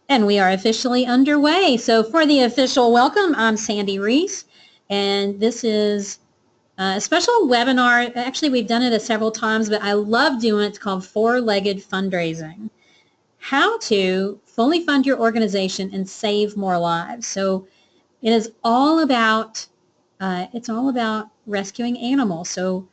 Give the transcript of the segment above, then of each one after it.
And we are officially underway. So for the official welcome, I'm Sandy Reese, and this is a special webinar. Actually, we've done it several times, but I love doing it. It's called Four-Legged Fundraising. How to fully fund your organization and save more lives. So it is all about, rescuing animals. So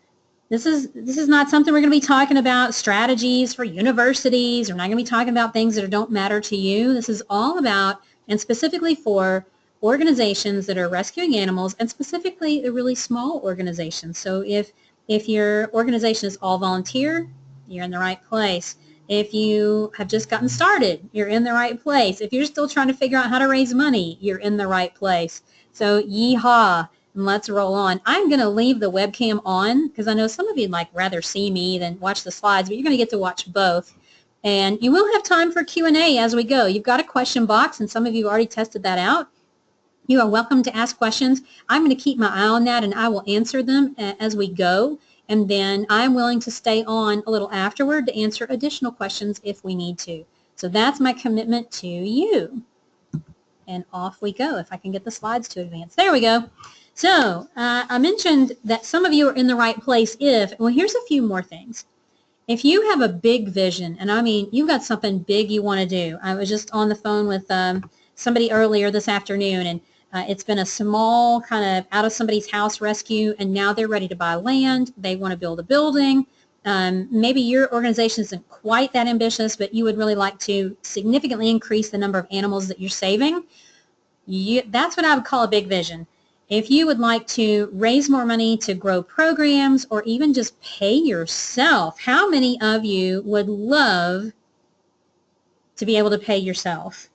this is not something we're going to be talking about strategies for universities. We're not going to be talking about things that don't matter to you. This is all about, and specifically for organizations that are rescuing animals, and specifically the really small organizations. So if your organization is all volunteer, you're in the right place. If you have just gotten started, you're in the right place. If you're still trying to figure out how to raise money, you're in the right place. So yeehaw. And let's roll on. I'm going to leave the webcam on because I know some of you'd like rather see me than watch the slides, but you're going to get to watch both. And you will have time for Q&A as we go. You've got a question box, and some of you already tested that out. You are welcome to ask questions. I'm going to keep my eye on that, and I will answer them as we go. And then I'm willing to stay on a little afterward to answer additional questions if we need to. So that's my commitment to you. And off we go. If I can get the slides to advance. There we go. So I mentioned that some of you are in the right place well, here's a few more things. If you have a big vision, and I mean, you've got something big you want to do. I was just on the phone with somebody earlier this afternoon, and it's been a small kind of out of somebody's house rescue, and now they're ready to buy land. They want to build a building. Maybe your organization isn't quite that ambitious, but you would really like to significantly increase the number of animals that you're saving. That's what I would call a big vision. If you would like to raise more money to grow programs or even just pay yourself, how many of you would love to be able to pay yourself?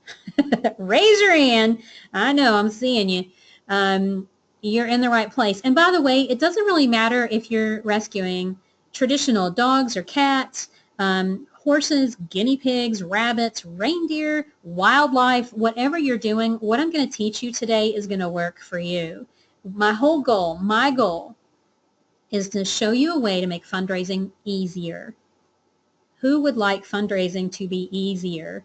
Raise your hand. I know, I'm seeing you. You're in the right place. And by the way, it doesn't really matter if you're rescuing traditional dogs or cats, horses, guinea pigs, rabbits, reindeer, wildlife, whatever you're doing, what I'm going to teach you today is going to work for you. My goal is to show you a way to make fundraising easier. Who would like fundraising to be easier?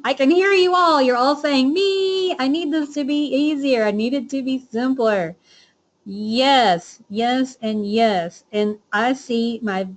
I can hear you all. You're all saying, me, I need this to be easier. I need it to be simpler. Yes, yes, and yes. And I see my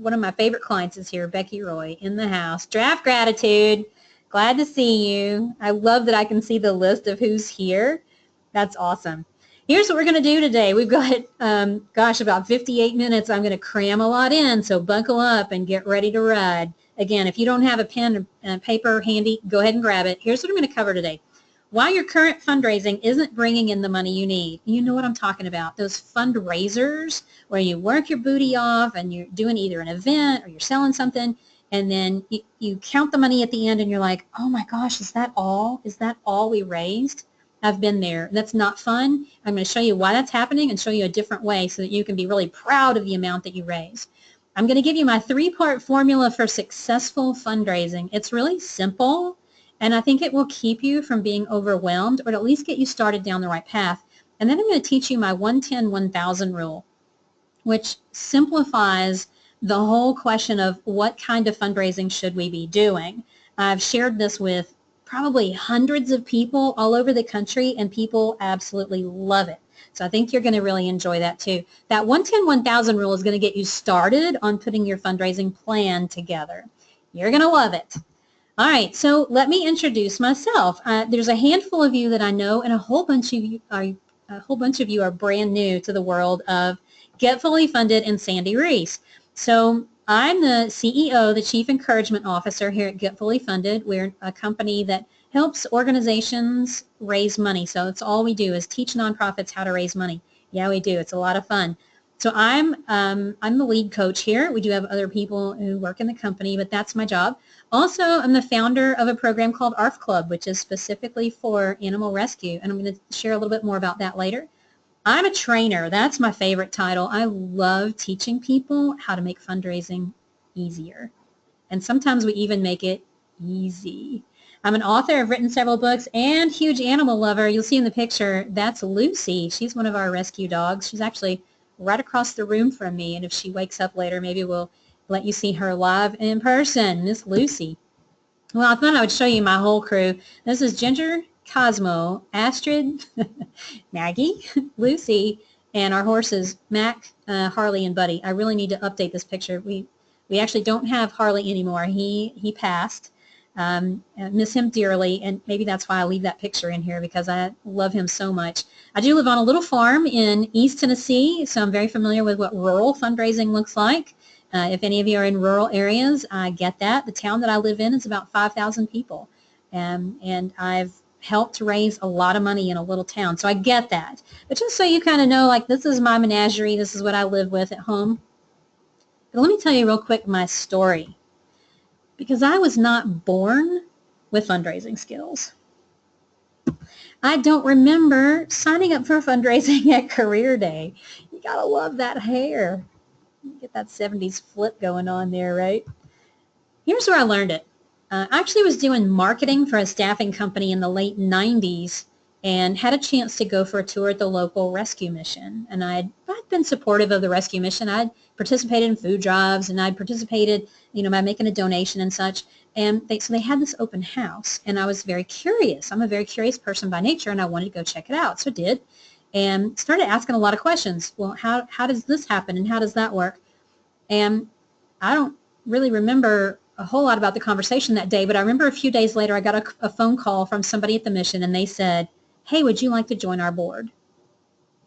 one of my favorite clients is here, Becky Roy, in the house. Draft Gratitude. Glad to see you. I love that I can see the list of who's here. That's awesome. Here's what we're going to do today. We've got, about 58 minutes. I'm going to cram a lot in, so buckle up and get ready to ride. Again, if you don't have a pen and paper handy, go ahead and grab it. Here's what I'm going to cover today. Why your current fundraising isn't bringing in the money you need. You know what I'm talking about. Those fundraisers where you work your booty off and you're doing either an event or you're selling something, and then you count the money at the end and you're like, oh my gosh, is that all? Is that all we raised? I've been there. That's not fun. I'm going to show you why that's happening and show you a different way so that you can be really proud of the amount that you raise. I'm going to give you my 3-part formula for successful fundraising. It's really simple. And I think it will keep you from being overwhelmed or at least get you started down the right path. And then I'm going to teach you my 1-10-1000 rule, which simplifies the whole question of what kind of fundraising should we be doing. I've shared this with probably hundreds of people all over the country, and people absolutely love it. So I think you're going to really enjoy that too. That 1-10-1000 rule is going to get you started on putting your fundraising plan together. You're going to love it. All right, so let me introduce myself. There's a handful of you that I know, and a whole bunch of you are brand new to the world of Get Fully Funded and Sandy Reese. So I'm the CEO, the Chief Encouragement Officer here at Get Fully Funded. We're a company that helps organizations raise money. So it's all we do is teach nonprofits how to raise money. Yeah, we do. It's a lot of fun. So I'm the lead coach here. We do have other people who work in the company, but that's my job. Also, I'm the founder of a program called ARF Club, which is specifically for animal rescue, and I'm going to share a little bit more about that later. I'm a trainer. That's my favorite title. I love teaching people how to make fundraising easier, and sometimes we even make it easy. I'm an author. I've written several books and huge animal lover. You'll see in the picture, that's Lucy. She's one of our rescue dogs. She's actually right across the room from me, and if she wakes up later, maybe we'll let you see her live in person, Miss Lucy. Well, I thought I would show you my whole crew. This is Ginger, Cosmo, Astrid, Maggie, Lucy, and our horses, Mac, Harley, and Buddy. I really need to update this picture. We actually don't have Harley anymore. He passed. I miss him dearly, and maybe that's why I leave that picture in here, because I love him so much. I do live on a little farm in East Tennessee, so I'm very familiar with what rural fundraising looks like. If any of you are in rural areas, I get that. The town that I live in is about 5,000 people, and I've helped to raise a lot of money in a little town, so I get that. But just so you kind of know, like, this is my menagerie, this is what I live with at home. But let me tell you real quick my story, because I was not born with fundraising skills. I don't remember signing up for fundraising at career day. You gotta love that hair. Get that 70s flip going on there, right? Here's where I learned it. I actually was doing marketing for a staffing company in the late 90s and had a chance to go for a tour at the local rescue mission. And I'd been supportive of the rescue mission. I'd participated in food drives, and I'd participated, by making a donation and such. And so they had this open house, and I was very curious. I'm a very curious person by nature, and I wanted to go check it out. So I did, and started asking a lot of questions. Well, how does this happen, and how does that work? And I don't really remember a whole lot about the conversation that day, but I remember a few days later I got a phone call from somebody at the mission, and they said, "Hey, would you like to join our board?"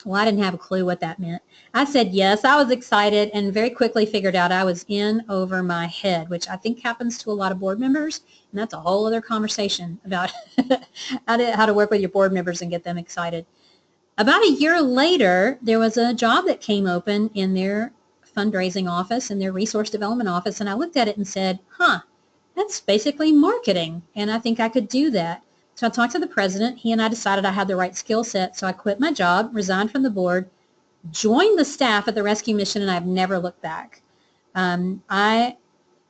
Well, I didn't have a clue what that meant. I said yes. I was excited, and very quickly figured out I was in over my head, which I think happens to a lot of board members, and that's a whole other conversation about how to work with your board members and get them excited. About a year later, there was a job that came open in their fundraising office, in their resource development office, and I looked at it and said, that's basically marketing, and I think I could do that. So I talked to the president. He and I decided I had the right skill set, so I quit my job, resigned from the board, joined the staff at the rescue mission, and I've never looked back. I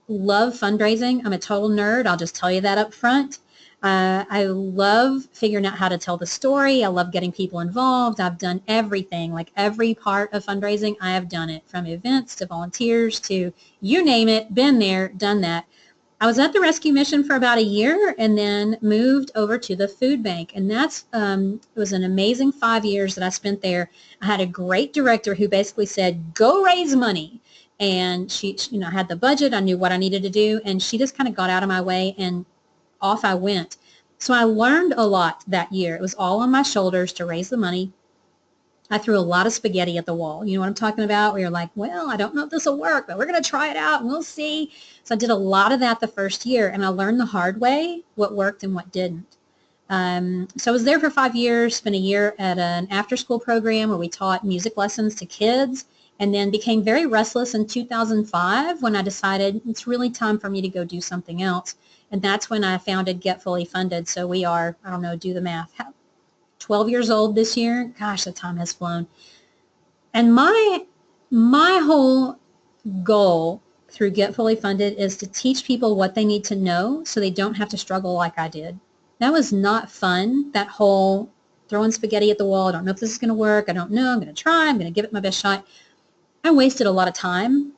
love fundraising. I'm a total nerd. I'll just tell you that up front. I love figuring out how to tell the story. I love getting people involved. I've done everything, like every part of fundraising, I have done it, from events to volunteers to you name it, been there, done that. I was at the rescue mission for about a year and then moved over to the food bank, and it was an amazing 5 years that I spent there. I had a great director who basically said, go raise money, and she had the budget. I knew what I needed to do, and she just kind of got out of my way, and off I went. So I learned a lot that year. It was all on my shoulders to raise the money. I threw a lot of spaghetti at the wall. You know what I'm talking about? Where you're like, well, I don't know if this will work, but we're going to try it out and we'll see. So I did a lot of that the first year, and I learned the hard way what worked and what didn't. So I was there for 5 years, spent a year at an after-school program where we taught music lessons to kids, and then became very restless in 2005 when I decided it's really time for me to go do something else. And that's when I founded Get Fully Funded. So we are, I don't know, do the math, 12 years old this year. Gosh, the time has flown. And my whole goal through Get Fully Funded is to teach people what they need to know so they don't have to struggle like I did. That was not fun, that whole throwing spaghetti at the wall. I don't know if this is going to work. I don't know. I'm going to try. I'm going to give it my best shot. I wasted a lot of time.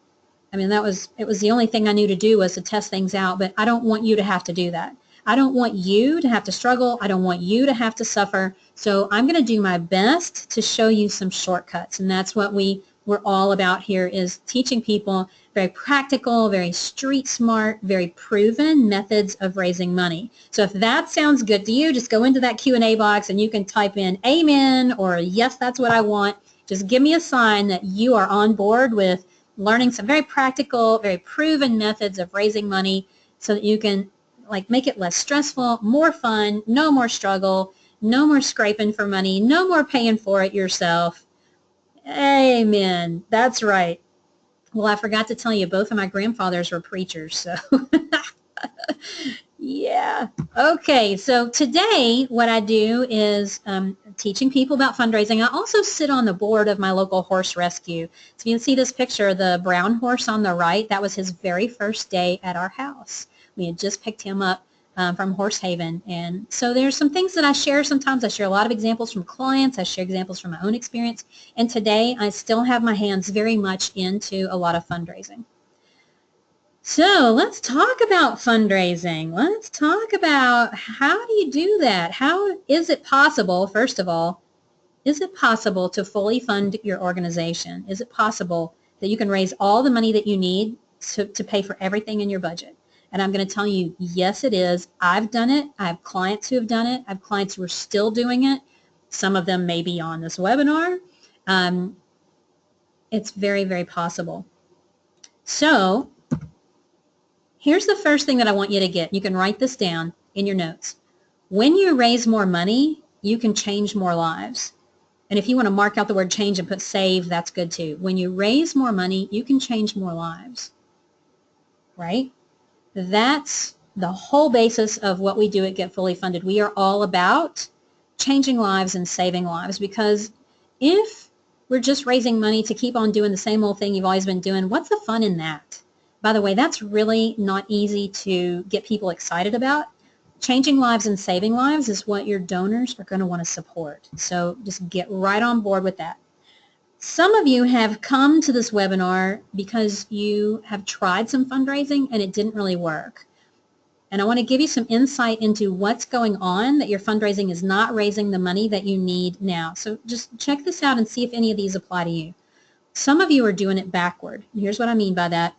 I mean, it was the only thing I knew to do was to test things out, but I don't want you to have to do that. I don't want you to have to struggle. I don't want you to have to suffer. So I'm going to do my best to show you some shortcuts, and that's what we're all about here, is teaching people very practical, very street smart, very proven methods of raising money. So if that sounds good to you, just go into that Q&A box and you can type in amen or yes, that's what I want. Just give me a sign that you are on board with learning some very practical, very proven methods of raising money so that you can make it less stressful, more fun, no more struggle, no more scraping for money, no more paying for it yourself. Amen. That's right. Well, I forgot to tell you, both of my grandfathers were preachers, so yeah. Okay, so today what I do is teaching people about fundraising. I also sit on the board of my local horse rescue. So you can see this picture, the brown horse on the right, that was his very first day at our house. We had just picked him up from Horse Haven. And so there's some things that I share. Sometimes I share a lot of examples from clients. I share examples from my own experience. And today I still have my hands very much into a lot of fundraising. So let's talk about fundraising. Let's talk about how do you do that? How is it possible, first of all, is it possible to fully fund your organization? Is it possible that you can raise all the money that you need to pay for everything in your budget? And I'm going to tell you, yes, it is. I've done it. I have clients who have done it. I have clients who are still doing it. Some of them may be on this webinar. It's very, very possible. So here's the first thing that I want you to get. You can write this down in your notes. When you raise more money, you can change more lives. And if you want to mark out the word change and put save, that's good too. When you raise more money, you can change more lives, right? That's the whole basis of what we do at Get Fully Funded. We are all about changing lives and saving lives, because if we're just raising money to keep on doing the same old thing you've always been doing, what's the fun in that? By the way, that's really not easy to get people excited about. Changing lives and saving lives is what your donors are going to want to support. So just get right on board with that. Some of you have come to this webinar because you have tried some fundraising and it didn't really work. And I want to give you some insight into what's going on, that your fundraising is not raising the money that you need now. So just check this out and see if any of these apply to you. Some of you are doing it backward. And here's what I mean by that.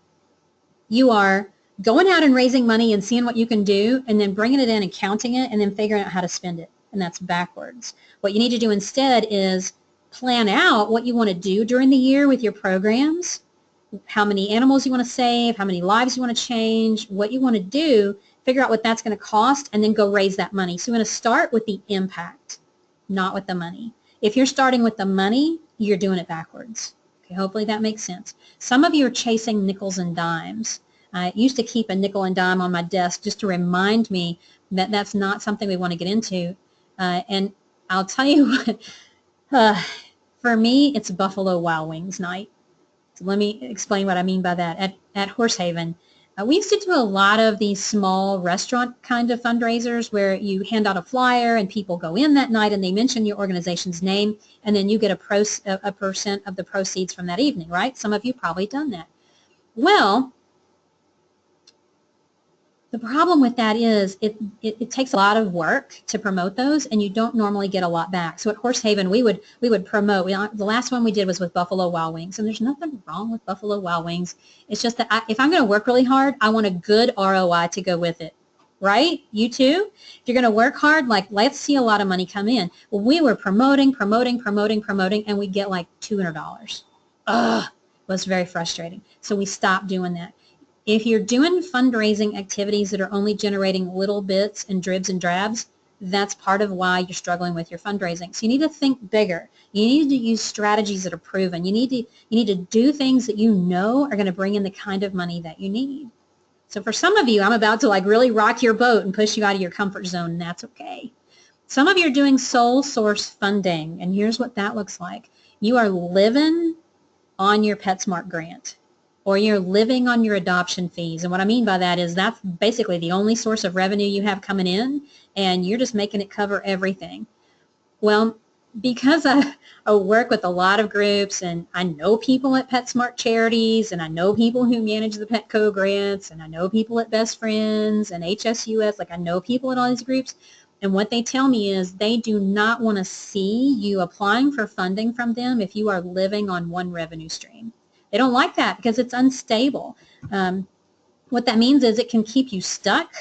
You are going out and raising money and seeing what you can do and then bringing it in and counting it and then figuring out how to spend it. And that's backwards. What you need to do instead is plan out what you want to do during the year with your programs, how many animals you want to save, how many lives you want to change, what you want to do, figure out what that's going to cost, and then go raise that money. So you want to start with the impact, not with the money. If you're starting with the money, you're doing it backwards. Okay, hopefully that makes sense. Some of you are chasing nickels and dimes. I used to keep a nickel and dime on my desk just to remind me that that's not something we want to get into. And I'll tell you what, for me, it's Buffalo Wild Wings night. So let me explain what I mean by that. At Horsehaven, we used to do a lot of these small restaurant kind of fundraisers where you hand out a flyer and people go in that night and they mention your organization's name, and then you get a percent of the proceeds from that evening, right? Some of you probably done that. Well, the problem with that is it takes a lot of work to promote those, and you don't normally get a lot back. So at Horsehaven, we would promote. The last one we did was with Buffalo Wild Wings, and there's nothing wrong with Buffalo Wild Wings. It's just that if I'm going to work really hard, I want a good ROI to go with it, right? You too? If you're going to work hard, like, let's see a lot of money come in. Well, we were promoting, and we'd get like $200. Ugh, it was very frustrating. So we stopped doing that. If you're doing fundraising activities that are only generating little bits and dribs and drabs, that's part of why you're struggling with your fundraising. So you need to think bigger. You need to use strategies that are proven. You need to do things that you know are going to bring in the kind of money that you need. So for some of you, I'm about to like really rock your boat and push you out of your comfort zone, and that's okay. Some of you are doing sole source funding, and here's what that looks like. You are living on your PetSmart grant, or you're living on your adoption fees. And what I mean by that is that's basically the only source of revenue you have coming in, and you're just making it cover everything. Well, because I work with a lot of groups, and I know people at PetSmart Charities, and I know people who manage the Petco grants, and I know people at Best Friends and HSUS, like I know people at all these groups, and what they tell me is they do not want to see you applying for funding from them if you are living on one revenue stream. They don't like that because it's unstable. What that means is it can keep you stuck.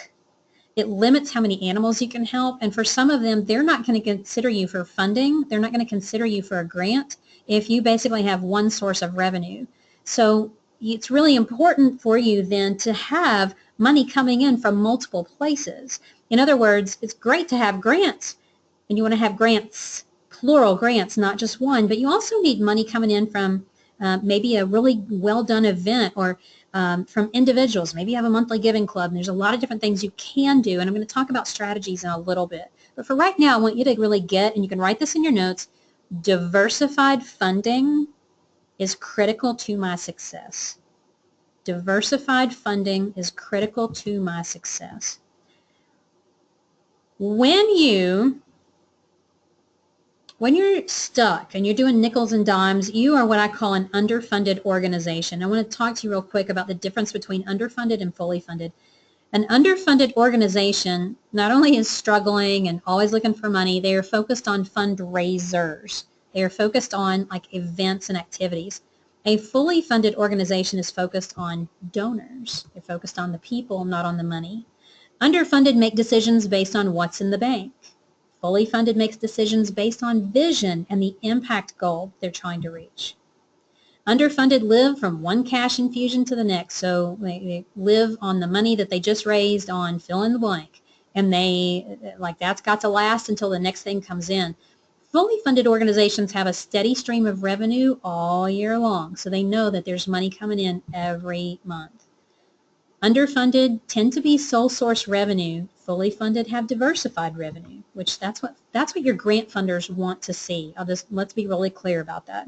It limits how many animals you can help. And for some of them, they're not going to consider you for funding. They're not going to consider you for a grant if you basically have one source of revenue. So it's really important for you then to have money coming in from multiple places. In other words, it's great to have grants, and you want to have grants, plural grants, not just one, but you also need money coming in from maybe a really well-done event, or from individuals. Maybe you have a monthly giving club, and there's a lot of different things you can do, and I'm going to talk about strategies in a little bit. But for right now, I want you to really get, and you can write this in your notes, diversified funding is critical to my success. Diversified funding is critical to my success. When you When you're stuck and you're doing nickels and dimes, you are what I call an underfunded organization. I want to talk to you real quick about the difference between underfunded and fully funded. An underfunded organization not only is struggling and always looking for money, they are focused on fundraisers. They are focused on like events and activities. A fully funded organization is focused on donors. They're focused on the people, not on the money. Underfunded make decisions based on what's in the bank. Fully funded makes decisions based on vision and the impact goal they're trying to reach. Underfunded live from one cash infusion to the next, so they live on the money that they just raised on fill in the blank, and that's got to last until the next thing comes in. Fully funded organizations have a steady stream of revenue all year long, so they know that there's money coming in every month. Underfunded tend to be sole source revenue. Fully funded have diversified revenue, which that's what your grant funders want to see. Let's be really clear about that.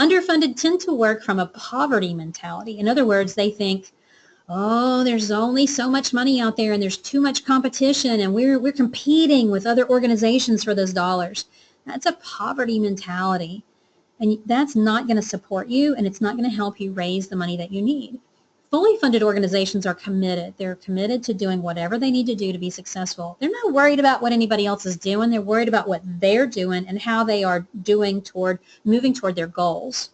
Underfunded tend to work from a poverty mentality. In other words, they think, oh, there's only so much money out there and there's too much competition and we're competing with other organizations for those dollars. That's a poverty mentality, and that's not going to support you, and it's not going to help you raise the money that you need. Fully funded organizations are committed. They're committed to doing whatever they need to do to be successful. They're not worried about what anybody else is doing. They're worried about what they're doing and how they are moving toward their goals.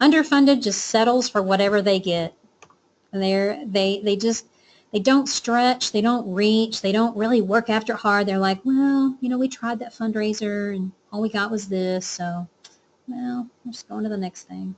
Underfunded just settles for whatever they get. They don't stretch, they don't reach, they don't really work after hard. They're like, well, we tried that fundraiser and all we got was this, so, well, we're just going to the next thing.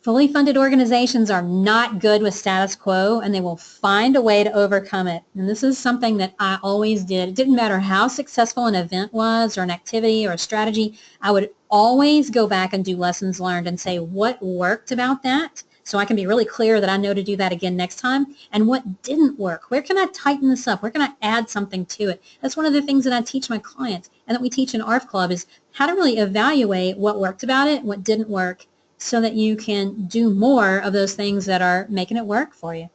Fully funded organizations are not good with status quo, and they will find a way to overcome it. And this is something that I always did. It didn't matter how successful an event was or an activity or a strategy. I would always go back and do lessons learned and say what worked about that, so I can be really clear that I know to do that again next time, and what didn't work. Where can I tighten this up? Where can I add something to it? That's one of the things that I teach my clients and that we teach in ARF Club is how to really evaluate what worked about it, what didn't work, so that you can do more of those things that are making it work for you.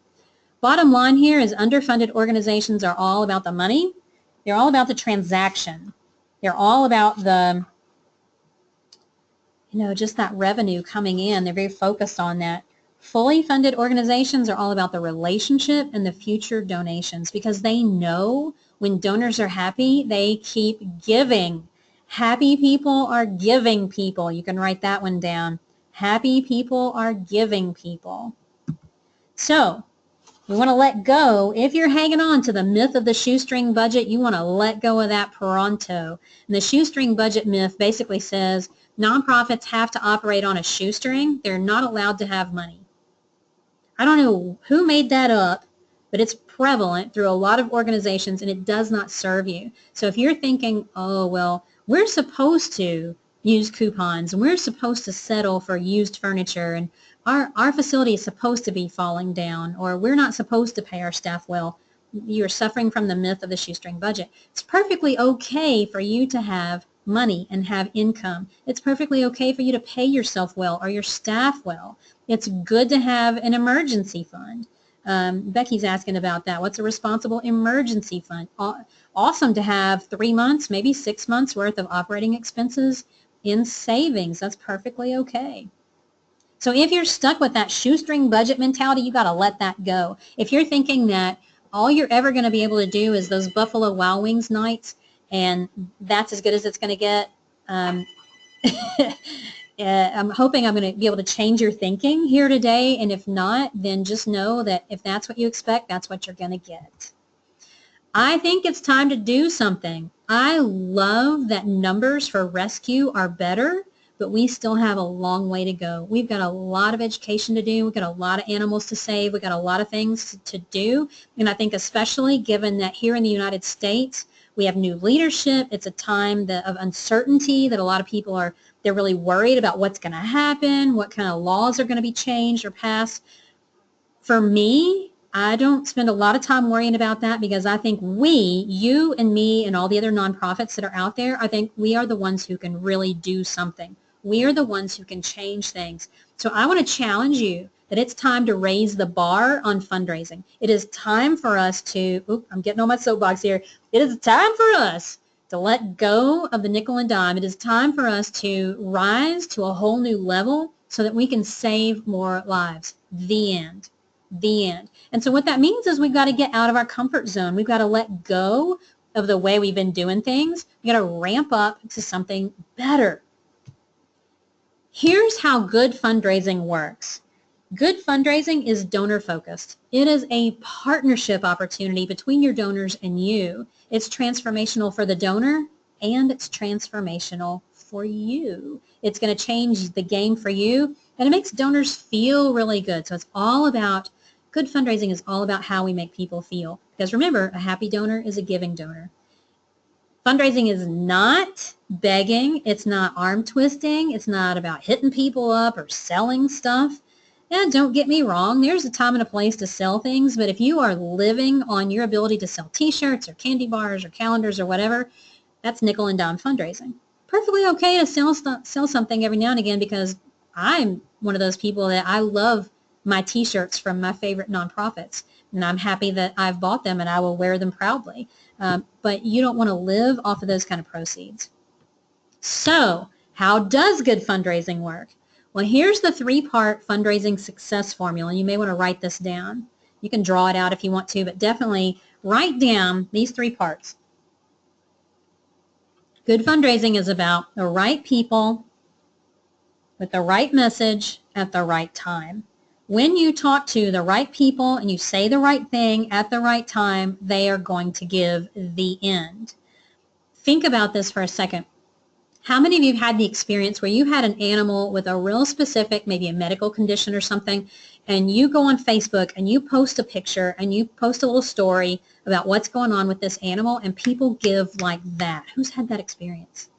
Bottom line here is underfunded organizations are all about the money. They're all about the transaction. They're all about the, just that revenue coming in. They're very focused on that. Fully funded organizations are all about the relationship and the future donations, because they know when donors are happy, they keep giving. Happy people are giving people. You can write that one down. Happy people are giving people. So we want to let go. If you're hanging on to the myth of the shoestring budget, you want to let go of that pronto. And the shoestring budget myth basically says nonprofits have to operate on a shoestring. They're not allowed to have money. I don't know who made that up, but it's prevalent through a lot of organizations, and it does not serve you. So if you're thinking, oh, well, we're supposed to use coupons, and we're supposed to settle for used furniture, and our facility is supposed to be falling down, or we're not supposed to pay our staff well, you're suffering from the myth of the shoestring budget. It's perfectly okay for you to have money and have income. It's perfectly okay for you to pay yourself well or your staff well. It's good to have an emergency fund. Becky's asking about that. What's a responsible emergency fund? Awesome to have 3 months, maybe 6 months worth of operating expenses in savings. That's perfectly okay. So if you're stuck with that shoestring budget mentality, you got to let that go. If you're thinking that all you're ever going to be able to do is those Buffalo Wild Wings nights, and that's as good as it's going to get, I'm hoping I'm going to be able to change your thinking here today, and if not, then just know that if that's what you expect, that's what you're going to get. I think it's time to do something. I love that numbers for rescue are better, but we still have a long way to go. We've got a lot of education to do. We've got a lot of animals to save. We've got a lot of things to do, and I think especially given that here in the United States, we have new leadership. It's a time of uncertainty that a lot of people they're really worried about what's going to happen, what kind of laws are going to be changed or passed. For me, I don't spend a lot of time worrying about that, because I think you and me and all the other nonprofits that are out there, I think we are the ones who can really do something. We are the ones who can change things. So I want to challenge you that it's time to raise the bar on fundraising. It is time for us to, I'm getting on my soapbox here. It is time for us to let go of the nickel and dime. It is time for us to rise to a whole new level so that we can save more lives. The end. The end. And so what that means is we've got to get out of our comfort zone. We've got to let go of the way we've been doing things. We've got to ramp up to something better. Here's how good fundraising works. Good fundraising is donor focused. It is a partnership opportunity between your donors and you. It's transformational for the donor and it's transformational for you. It's going to change the game for you and it makes donors feel really good. So it's all about, good fundraising is all about how we make people feel. Because remember, a happy donor is a giving donor. Fundraising is not begging. It's not arm twisting. It's not about hitting people up or selling stuff. And don't get me wrong, there's a time and a place to sell things, but if you are living on your ability to sell t-shirts or candy bars or calendars or whatever, that's nickel and dime fundraising. Perfectly okay to sell something every now and again because I'm one of those people that I love my t-shirts from my favorite nonprofits, and I'm happy that I've bought them and I will wear them proudly. But you don't want to live off of those kind of proceeds. So how does good fundraising work? Well, here's the three-part fundraising success formula. You may want to write this down. You can draw it out if you want to, but definitely write down these three parts. Good fundraising is about the right people with the right message at the right time. When you talk to the right people and you say the right thing at the right time, they are going to give the end. Think about this for a second. How many of you have had the experience where you had an animal with a real specific, maybe a medical condition or something, and you go on Facebook and you post a picture and you post a little story about what's going on with this animal and people give like that? Who's had that experience?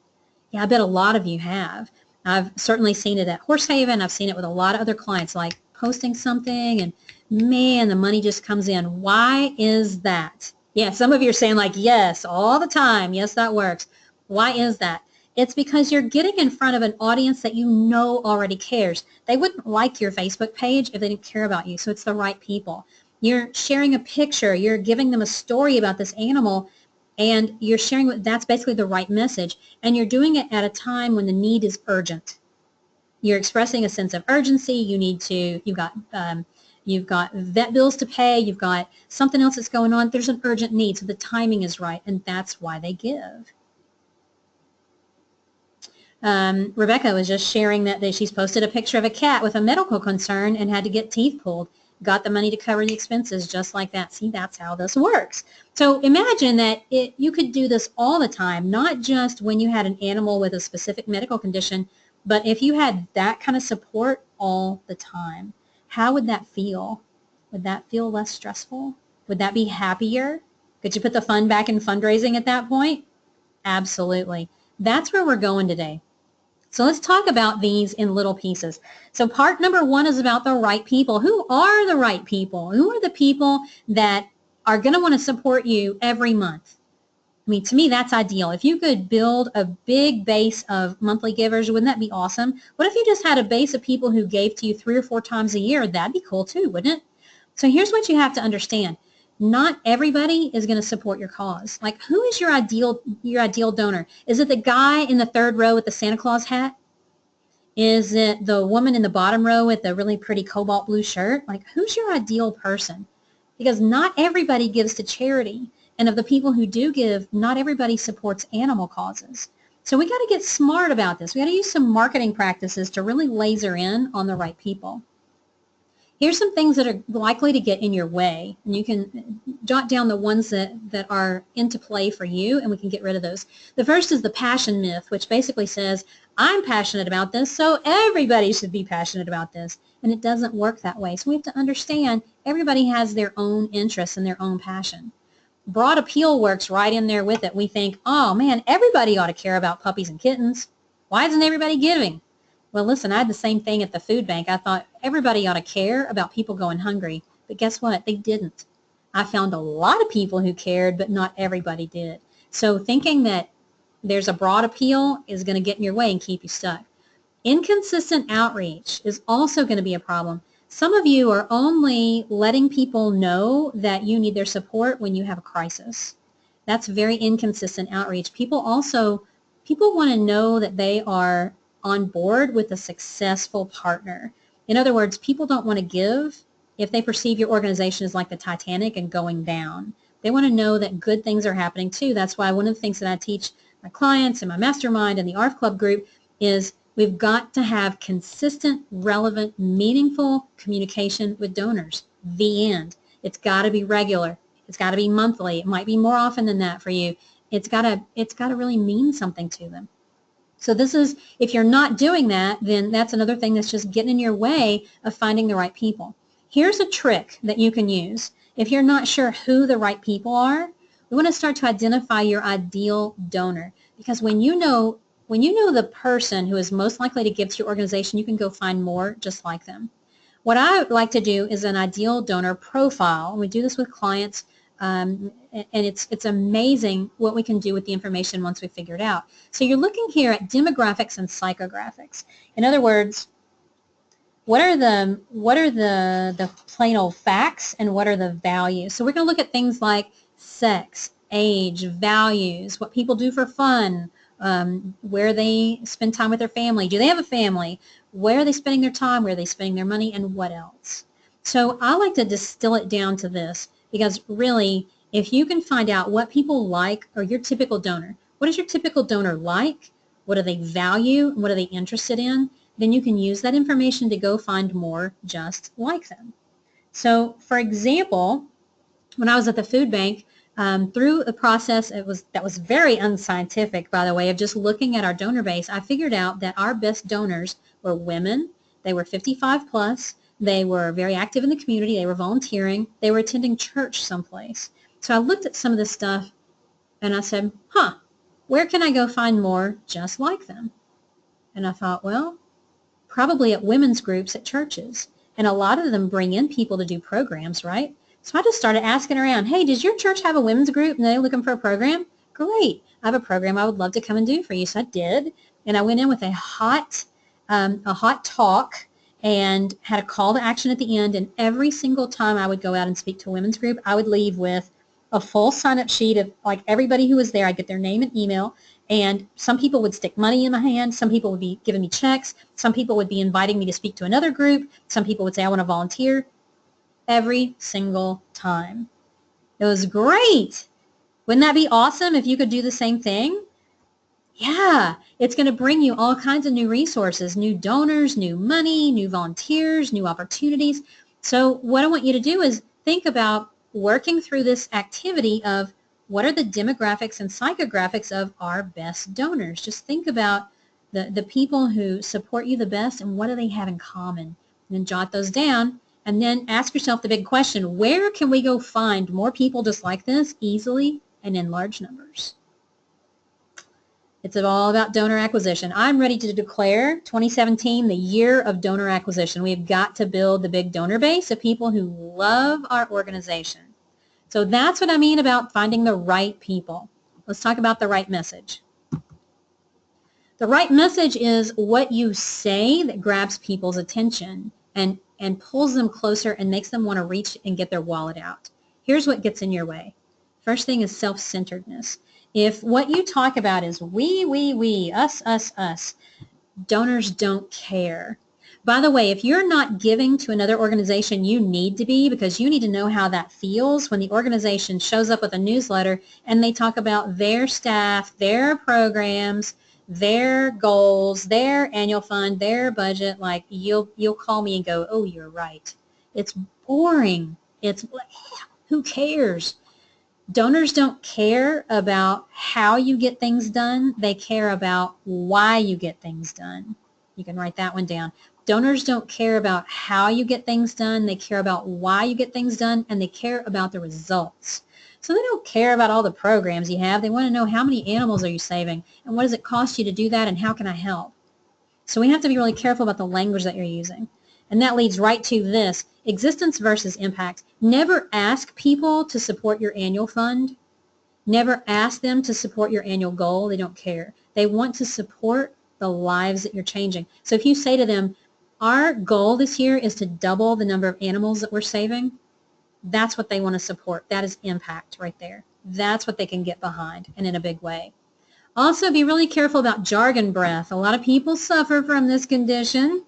Yeah, I bet a lot of you have. I've certainly seen it at Horsehaven. I've seen it with a lot of other clients, like posting something and man, the money just comes in. Why is that? Yeah, some of you are saying like, yes, all the time. Yes, that works. Why is that? It's because you're getting in front of an audience that you know already cares. They wouldn't like your Facebook page if they didn't care about you, so it's the right people. You're sharing a picture. You're giving them a story about this animal, and you're sharing, that's basically the right message, and you're doing it at a time when the need is urgent. You're expressing a sense of urgency. You need to, you've got vet bills to pay. You've got something else that's going on. There's an urgent need, so the timing is right, and that's why they give. Rebecca was just sharing that she's posted a picture of a cat with a medical concern and had to get teeth pulled. Got the money to cover the expenses just like that. See, that's how this works. So imagine that you could do this all the time, not just when you had an animal with a specific medical condition, but if you had that kind of support all the time. How would that feel? Would that feel less stressful? Would that be happier? Could you put the fun back in fundraising at that point? Absolutely. That's where we're going today. So let's talk about these in little pieces. So part number one is about the right people. Who are the right people? Who are the people that are going to want to support you every month? I mean, to me, that's ideal. If you could build a big base of monthly givers, wouldn't that be awesome? What if you just had a base of people who gave to you 3 or 4 times a year? That'd be cool too, wouldn't it? So here's what you have to understand. Not everybody is going to support your cause. Like, who is your ideal donor? Is it the guy in the 3rd row with the Santa Claus hat? Is it the woman in the bottom row with the really pretty cobalt blue shirt? Like, who's your ideal person? Because not everybody gives to charity. And of the people who do give, not everybody supports animal causes. So we got to get smart about this. We got to use some marketing practices to really laser in on the right people. Here's some things that are likely to get in your way, and you can jot down the ones that are into play for you, and we can get rid of those. The first is the passion myth, which basically says, I'm passionate about this, so everybody should be passionate about this, and it doesn't work that way. So we have to understand everybody has their own interests and their own passion. Broad appeal works right in there with it. We think, oh man, everybody ought to care about puppies and kittens. Why isn't everybody giving? Well, listen, I had the same thing at the food bank. I thought everybody ought to care about people going hungry. But guess what? They didn't. I found a lot of people who cared, but not everybody did. So thinking that there's a broad appeal is going to get in your way and keep you stuck. Inconsistent outreach is also going to be a problem. Some of you are only letting people know that you need their support when you have a crisis. That's very inconsistent outreach. People want to know that they are on board with a successful partner. In other words, people don't want to give if they perceive your organization as like the Titanic and going down. They want to know that good things are happening too. That's why one of the things that I teach my clients in my mastermind and the ARF Club group is we've got to have consistent, relevant, meaningful communication with donors. The end. It's got to be regular. It's got to be monthly. It might be more often than that for you. It's got to really mean something to them. So this is, if you're not doing that, then that's another thing that's just getting in your way of finding the right people. Here's a trick that you can use. If you're not sure who the right people are, we want to start to identify your ideal donor, because when you know the person who is most likely to give to your organization, you can go find more just like them. What I like to do is an ideal donor profile. We do this with clients, and it's amazing what we can do with the information once we figure it out. So you're looking here at demographics and psychographics. In other words, what are the plain old facts and what are the values? So we're going to look at things like sex, age, values, what people do for fun, where they spend time with their family. Do they have a family? Where are they spending their time? Where are they spending their money? And what else? So I like to distill it down to this, because really, if you can find out what people like, or your typical donor, what is your typical donor like? What do they value? What are they interested in? Then you can use that information to go find more just like them. So for example, when I was at the food bank, through a process that was very unscientific, by the way, of just looking at our donor base, I figured out that our best donors were women. They were 55 plus. They were very active in the community. They were volunteering. They were attending church someplace. So I looked at some of this stuff and I said, where can I go find more just like them? And I thought, well, probably at women's groups at churches. And a lot of them bring in people to do programs, right? So I just started asking around, hey, does your church have a women's group and they're looking for a program? Great. I have a program I would love to come and do for you. So I did. And I went in with a hot talk and had a call to action at the end. And every single time I would go out and speak to a women's group, I would leave with a full sign-up sheet of like everybody who was there. I'd get their name and email. And some people would stick money in my hand. Some people would be giving me checks. Some people would be inviting me to speak to another group. Some people would say, I want to volunteer. Every single time. It was great. Wouldn't that be awesome if you could do the same thing? Yeah, it's going to bring you all kinds of new resources, new donors, new money, new volunteers, new opportunities. So what I want you to do is think about working through this activity of what are the demographics and psychographics of our best donors. Just think about the people who support you the best and what do they have in common. And then jot those down. And then ask yourself the big question, where can we go find more people just like this easily and in large numbers? It's all about donor acquisition. I'm ready to declare 2017 the year of donor acquisition. We've got to build the big donor base of people who love our organization. So that's what I mean about finding the right people. Let's talk about the right message. The right message is what you say that grabs people's attention and pulls them closer and makes them want to reach and get their wallet out. Here's what gets in your way. First thing is self-centeredness. If what you talk about is we, us, donors don't care. By the way, if you're not giving to another organization, you need to be, because you need to know how that feels when the organization shows up with a newsletter and they talk about their staff, their programs, their goals, their annual fund, their budget. Like you'll call me and go, oh, you're right. It's boring. It's who cares? Donors don't care about how you get things done. They care about why you get things done. You can write that one down. Donors don't care about how you get things done. They care about why you get things done, and they care about the results. So they don't care about all the programs you have. They want to know how many animals are you saving, and what does it cost you to do that, and how can I help? So we have to be really careful about the language that you're using. And that leads right to this, existence versus impact. Never ask people to support your annual fund. Never ask them to support your annual goal. They don't care. They want to support the lives that you're changing. So if you say to them, Our goal this year is to double the number of animals that we're saving. That's what they want to support. That is impact right there. That's what they can get behind, and in a big way. Also, be really careful about jargon breath. A lot of people suffer from this condition.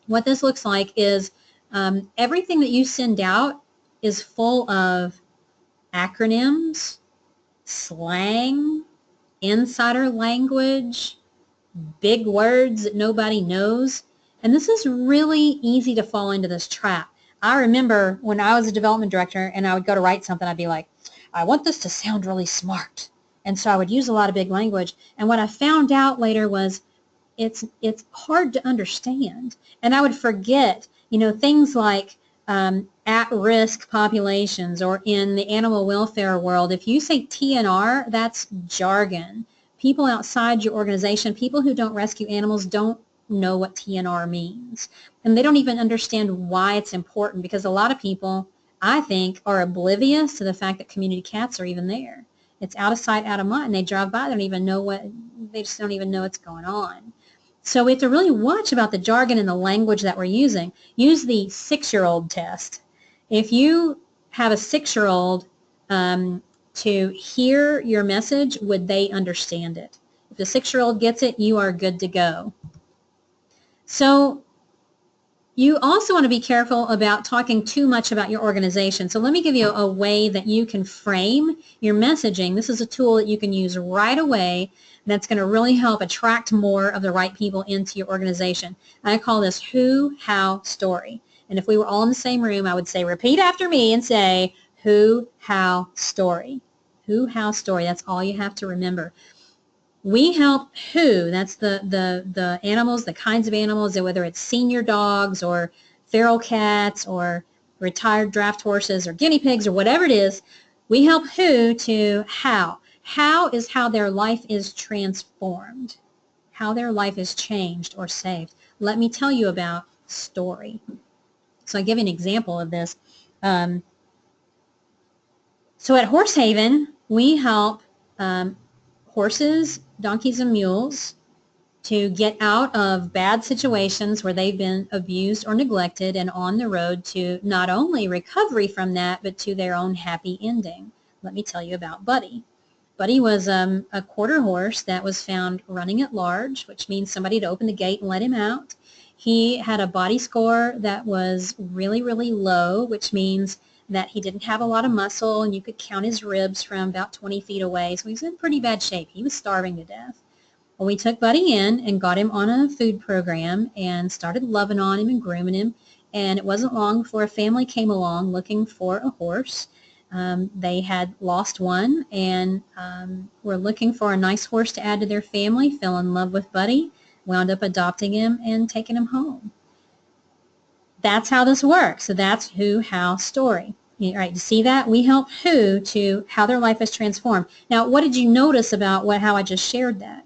What this looks like is everything that you send out is full of acronyms, slang, insider language, big words that nobody knows. And this is really easy to fall into this trap. I remember when I was a development director and I would go to write something, I'd be like, I want this to sound really smart. And so I would use a lot of big language. And what I found out later was it's hard to understand. And I would forget, things like at-risk populations, or in the animal welfare world, if you say TNR, that's jargon. People outside your organization, people who don't rescue animals, don't know what TNR means. And they don't even understand why it's important, because a lot of people, I think, are oblivious to the fact that community cats are even there. It's out of sight, out of mind, and they drive by, they just don't even know what's going on. So we have to really watch about the jargon and the language that we're using. Use the 6-year-old test. If you have a 6-year-old to hear your message, would they understand it? If the 6-year-old gets it, you are good to go. So you also want to be careful about talking too much about your organization. So let me give you a way that you can frame your messaging. This is a tool that you can use right away that's going to really help attract more of the right people into your organization. I call this who, how, story. And if we were all in the same room, I would say, repeat after me and say, who, how, story. Who, how, story. That's all you have to remember. We help who, that's the animals, the kinds of animals, whether it's senior dogs or feral cats or retired draft horses or guinea pigs or whatever it is. We help who to how. How is how their life is transformed, how their life is changed or saved. Let me tell you about story. So I give you an example of this. So at Horsehaven, we help horses, donkeys, and mules to get out of bad situations where they've been abused or neglected, and on the road to not only recovery from that, but to their own happy ending. Let me tell you about Buddy. Buddy was a quarter horse that was found running at large, which means somebody had opened the gate and let him out. He had a body score that was really, really low, which means that he didn't have a lot of muscle, and you could count his ribs from about 20 feet away. So he was in pretty bad shape. He was starving to death. Well, we took Buddy in and got him on a food program and started loving on him and grooming him. And it wasn't long before a family came along looking for a horse. They had lost one and were looking for a nice horse to add to their family, fell in love with Buddy, wound up adopting him and taking him home. That's how this works. So that's who, how, story. All right, you see that? We help who to how their life is transformed. Now, what did you notice about how I just shared that?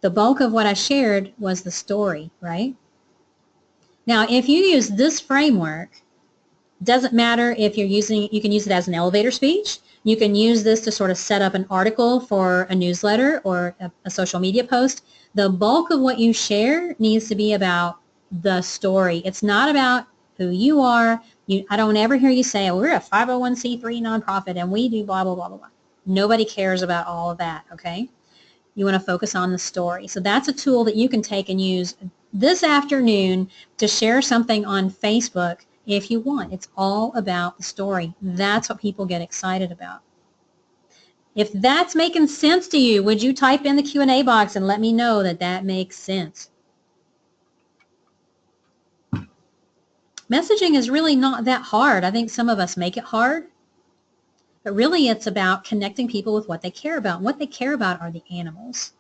The bulk of what I shared was the story, right? Now, if you use this framework, doesn't matter if you're using, you can use it as an elevator speech. You can use this to sort of set up an article for a newsletter or a social media post. The bulk of what you share needs to be about the story. It's not about who you are. I don't ever hear you say, oh, we're a 501c3 nonprofit and we do blah, blah, blah, blah, blah. Nobody cares about all of that, okay? You want to focus on the story. So that's a tool that you can take and use this afternoon to share something on Facebook if you want. It's all about the story. That's what people get excited about. If that's making sense to you, would you type in the Q&A box and let me know that that makes sense? Messaging is really not that hard. I think some of us make it hard. But really it's about connecting people with what they care about. And what they care about are the animals.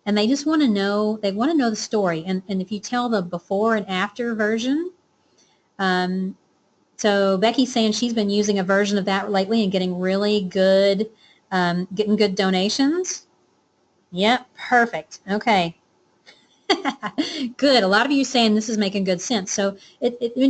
And they just want to know, they want to know the story. And if you tell the before and after version, so Becky's saying she's been using a version of that lately and getting really good, getting good donations. Yep, perfect. Okay. Good. A lot of you saying this is making good sense. So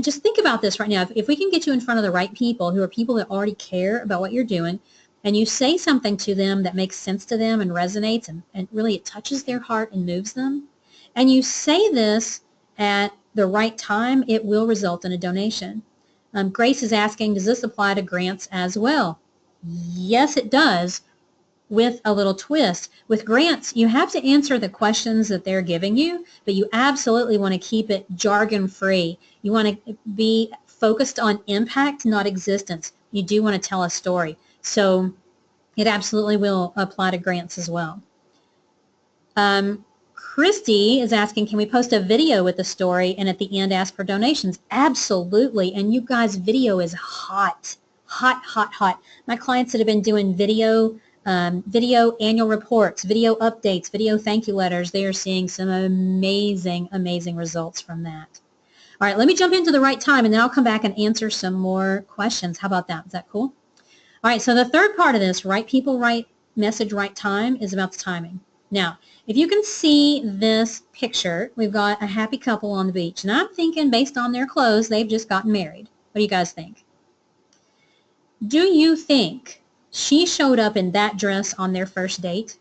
just think about this right now. If we can get you in front of the right people, who are people that already care about what you're doing, and you say something to them that makes sense to them and resonates and really it touches their heart and moves them, and you say this at the right time, it will result in a donation. Grace is asking, does this apply to grants as well? Yes, it does, with a little twist. With grants, you have to answer the questions that they're giving you, but you absolutely want to keep it jargon-free. You want to be focused on impact, not existence. You do want to tell a story. So it absolutely will apply to grants as well. Christy is asking, can we post a video with the story and at the end ask for donations? Absolutely. And you guys, video is hot, hot, hot, hot. My clients that have been doing video annual reports, video updates, video thank you letters, they are seeing some amazing, amazing results from that. All right, let me jump into the right time, and then I'll come back and answer some more questions. How about that? Is that cool? All right, so the third part of this, right people, right message, right time, is about the timing. Now, if you can see this picture, we've got a happy couple on the beach, and I'm thinking based on their clothes, they've just gotten married. What do you guys think? Do you think she showed up in that dress on their first date?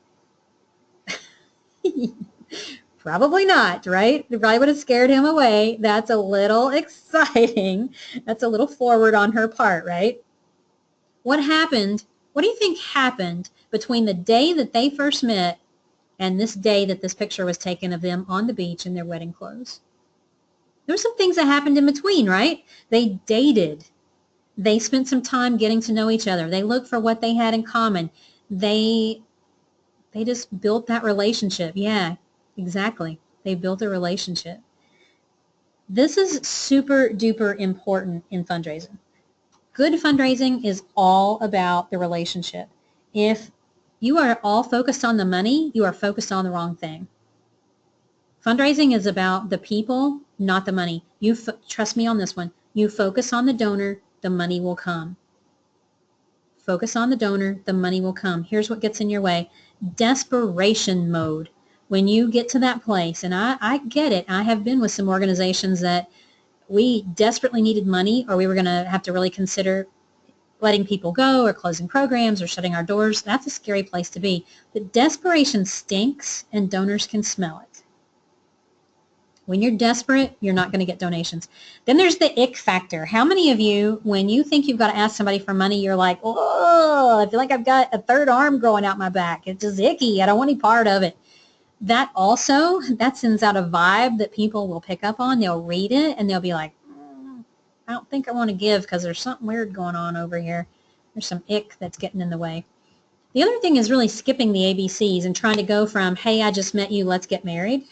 Probably not, right? It probably would have scared him away. That's a little exciting. That's a little forward on her part, right? What happened? What do you think happened between the day that they first met and this day that this picture was taken of them on the beach in their wedding clothes? There were some things that happened in between, right? They dated. They spent some time getting to know each other. They looked for what they had in common. They just built that relationship. Yeah, exactly. They built a relationship. This is super duper important in fundraising. Good fundraising is all about the relationship. If you are all focused on the money, you are focused on the wrong thing. Fundraising is about the people, not the money. Trust me on this one. You focus on the donor, the money will come. Focus on the donor, the money will come. Here's what gets in your way. Desperation mode. When you get to that place, and I get it, I have been with some organizations that we desperately needed money, or we were going to have to really consider letting people go or closing programs or shutting our doors. That's a scary place to be. But desperation stinks, and donors can smell it. When you're desperate, you're not going to get donations. Then there's the ick factor. How many of you, when you think you've got to ask somebody for money, you're like, oh, I feel like I've got a third arm growing out my back. It's just icky. I don't want any part of it. That sends out a vibe that people will pick up on. They'll read it, and they'll be like, I don't think I want to give because there's something weird going on over here. There's some ick that's getting in the way. The other thing is really skipping the ABCs and trying to go from, hey, I just met you, let's get married.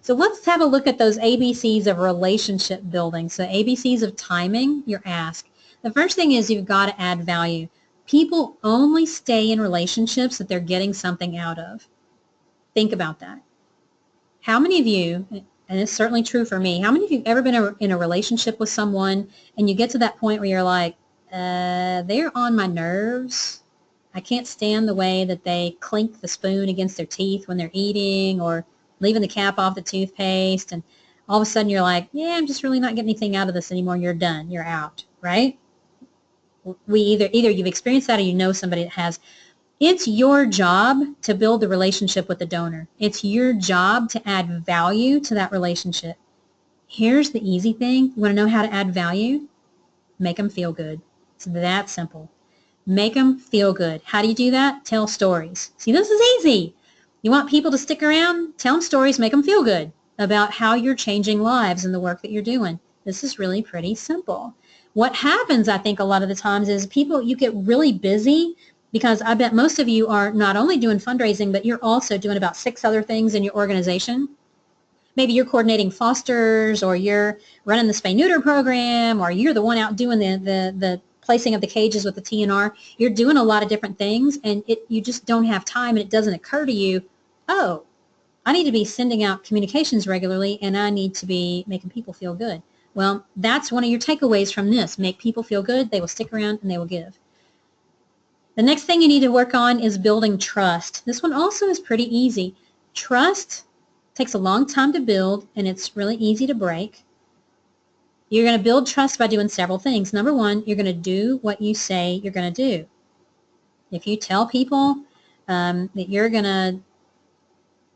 So let's have a look at those ABCs of relationship building. So ABCs of timing, your ask. The first thing is you've got to add value. People only stay in relationships that they're getting something out of. Think about that. How many of you, and it's certainly true for me, how many of you have ever been in a relationship with someone and you get to that point where you're like, they're on my nerves. I can't stand the way that they clink the spoon against their teeth when they're eating, or leaving the cap off the toothpaste, and all of a sudden you're like, yeah, I'm just really not getting anything out of this anymore. You're done. You're out, right? We either you've experienced that or you know somebody that has. It's your job to build the relationship with the donor. It's your job to add value to that relationship. Here's the easy thing. You want to know how to add value? Make them feel good. It's that simple. Make them feel good. How do you do that? Tell stories. See, this is easy. You want people to stick around? Tell them stories, make them feel good about how you're changing lives in the work that you're doing. This is really pretty simple. What happens, I think, a lot of the times is you get really busy, because I bet most of you are not only doing fundraising, but you're also doing about 6 other things in your organization. Maybe you're coordinating fosters, or you're running the spay-neuter program, or you're the one out doing the placing of the cages with the TNR. You're doing a lot of different things, and you just don't have time, and it doesn't occur to you, oh, I need to be sending out communications regularly, and I need to be making people feel good. Well, that's one of your takeaways from this. Make people feel good, they will stick around, and they will give. The next thing you need to work on is building trust. This one also is pretty easy. Trust takes a long time to build, and it's really easy to break. You're going to build trust by doing several things. Number one, you're going to do what you say you're going to do. If you tell people that you're going to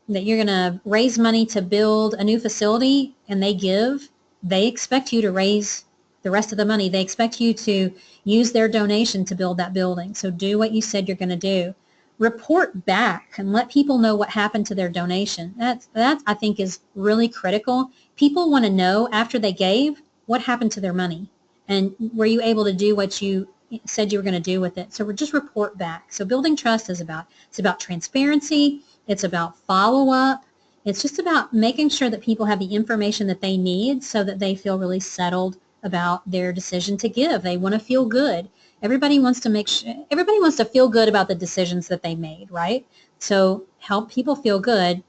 that you're going to raise money to build a new facility and they give, they expect you to raise the rest of the money. They expect you to use their donation to build that building. So do what you said you're going to do. Report back and let people know what happened to their donation. That I think is really critical. People want to know after they gave what happened to their money and were you able to do what you said you were going to do with it. So just report back. So building trust is about transparency. It's about follow-up. It's just about making sure that people have the information that they need so that they feel really settled about their decision to give. They want to feel good. Everybody wants to feel good about the decisions that they made, right? So help people feel good,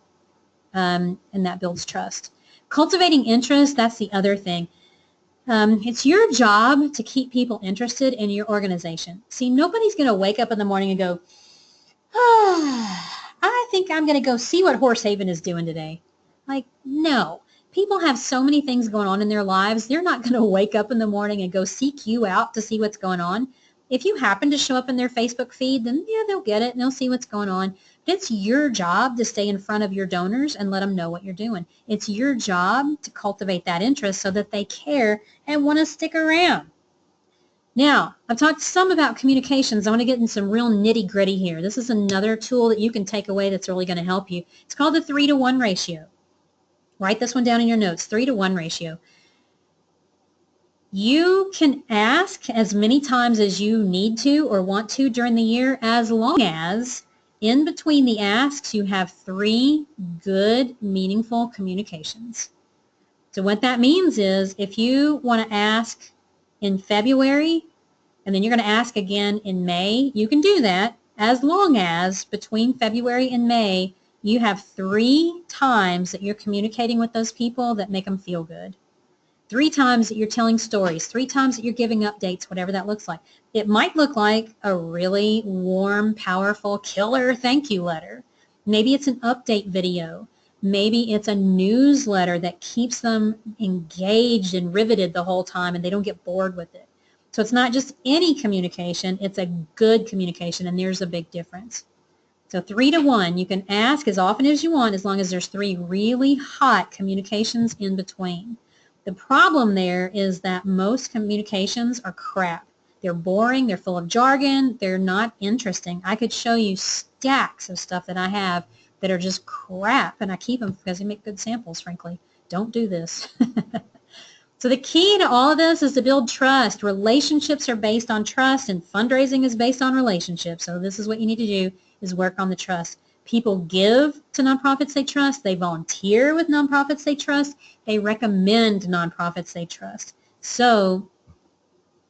and that builds trust. Cultivating interest, that's the other thing. It's your job to keep people interested in your organization. See, nobody's going to wake up in the morning and go, I think I'm going to go see what Horsehaven is doing today. Like, no. People have so many things going on in their lives. They're not going to wake up in the morning and go seek you out to see what's going on. If you happen to show up in their Facebook feed, then yeah, they'll get it and they'll see what's going on. But it's your job to stay in front of your donors and let them know what you're doing. It's your job to cultivate that interest so that they care and want to stick around. Now, I've talked some about communications. I want to get in some real nitty-gritty here. This is another tool that you can take away that's really going to help you. It's called the 3-to-1 ratio. Write this one down in your notes, 3-to-1 ratio. You can ask as many times as you need to or want to during the year, as long as in between the asks you have 3 good, meaningful communications. So what that means is if you want to ask in February and then you're going to ask again in May, you can do that as long as between February and May you have 3 times that you're communicating with those people that make them feel good. 3 times that you're telling stories, 3 times that you're giving updates, whatever that looks like. It might look like a really warm, powerful, killer thank you letter. Maybe it's an update video. Maybe it's a newsletter that keeps them engaged and riveted the whole time and they don't get bored with it. So it's not just any communication, it's a good communication, and there's a big difference. So 3-to-1, you can ask as often as you want as long as there's 3 really hot communications in between. The problem there is that most communications are crap. They're boring, they're full of jargon, they're not interesting. I could show you stacks of stuff that I have that are just crap, and I keep them because they make good samples, frankly. Don't do this. So the key to all of this is to build trust. Relationships are based on trust, and fundraising is based on relationships. So this is what you need to do, is work on the trust. People give to nonprofits they trust. They volunteer with nonprofits they trust. They recommend nonprofits they trust. So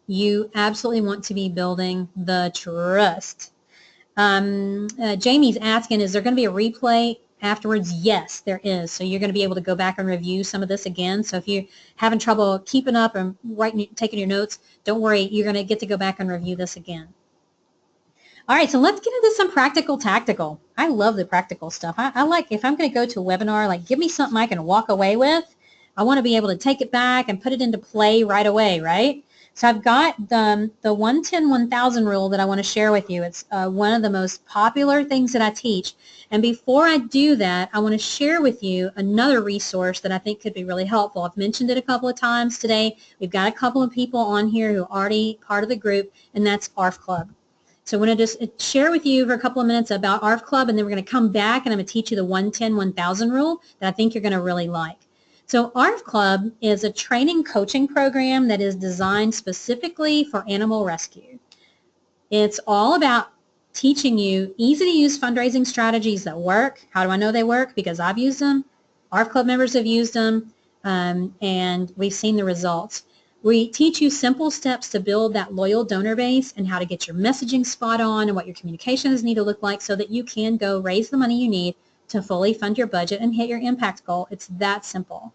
you absolutely want to be building the trust. Jamie's asking, is there going to be a replay afterwards? Yes, there is. So you're going to be able to go back and review some of this again. So if you're having trouble keeping up and taking your notes, don't worry. You're going to get to go back and review this again. All right, so let's get into some practical tactical. I love the practical stuff. I like, if I'm going to go to a webinar, like give me something I can walk away with. I want to be able to take it back and put it into play right away, right? So I've got the 110-1000 rule that I want to share with you. It's one of the most popular things that I teach. And before I do that, I want to share with you another resource that I think could be really helpful. I've mentioned it a couple of times today. We've got a couple of people on here who are already part of the group, and that's ARF Club. So I want to just share with you for a couple of minutes about ARF Club, and then we're going to come back and I'm going to teach you the 110-1000 rule that I think you're going to really like. So ARF Club is a training coaching program that is designed specifically for animal rescue. It's all about teaching you easy-to-use fundraising strategies that work. How do I know they work? Because I've used them, ARF Club members have used them, and we've seen the results. We teach you simple steps to build that loyal donor base and how to get your messaging spot on and what your communications need to look like so that you can go raise the money you need to fully fund your budget and hit your impact goal. It's that simple.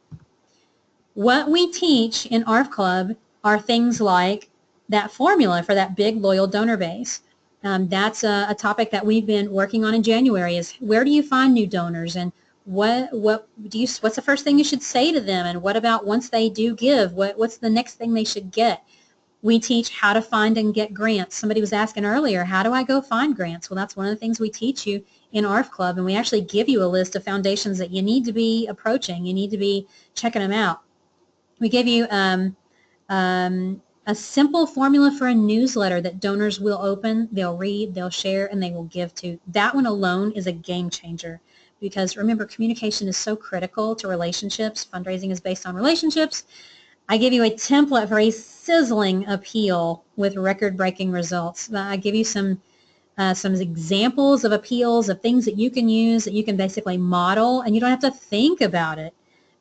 What we teach in ARF Club are things like that formula for that big loyal donor base. That's a topic that we've been working on in January, is where do you find new donors, and what's the first thing you should say to them, and what about once they do give, what's the next thing they should get? We teach how to find and get grants. Somebody was asking earlier, how do I go find grants? Well, that's one of the things we teach you in ARF Club, and we actually give you a list of foundations that you need to be approaching. You need to be checking them out. We give you a simple formula for a newsletter that donors will open, they'll read, they'll share, and they will give to. That one alone is a game changer because remember, communication is so critical to relationships. Fundraising is based on relationships. I give you a template for a sizzling appeal with record-breaking results. I give you some examples of appeals, of things that you can use, that you can basically model, and you don't have to think about it.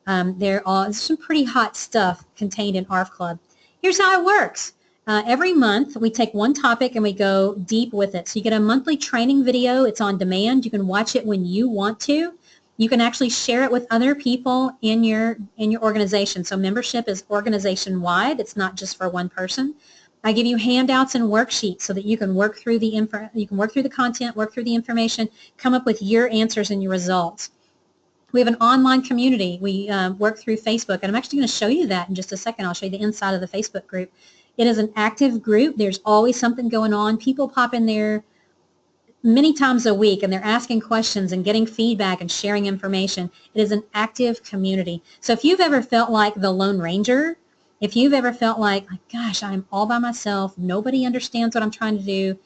There's some pretty hot stuff contained in ARF Club. Here's how it works. Every month, we take one topic and we go deep with it. So you get a monthly training video. It's on demand. You can watch it when you want to. You can actually share it with other people in your organization. So membership is organization-wide. It's not just for one person. I give you handouts and worksheets so that you can work through the content, work through the information, come up with your answers and your results. We have an online community. We work through Facebook, and I'm actually going to show you that in just a second. I'll show you the inside of the Facebook group. It is an active group. There's always something going on. People pop in there many times a week, and they're asking questions and getting feedback and sharing information. It is an active community. So if you've ever felt like the Lone Ranger, if you've ever felt like, gosh, I'm all by myself, nobody understands what I'm trying to do,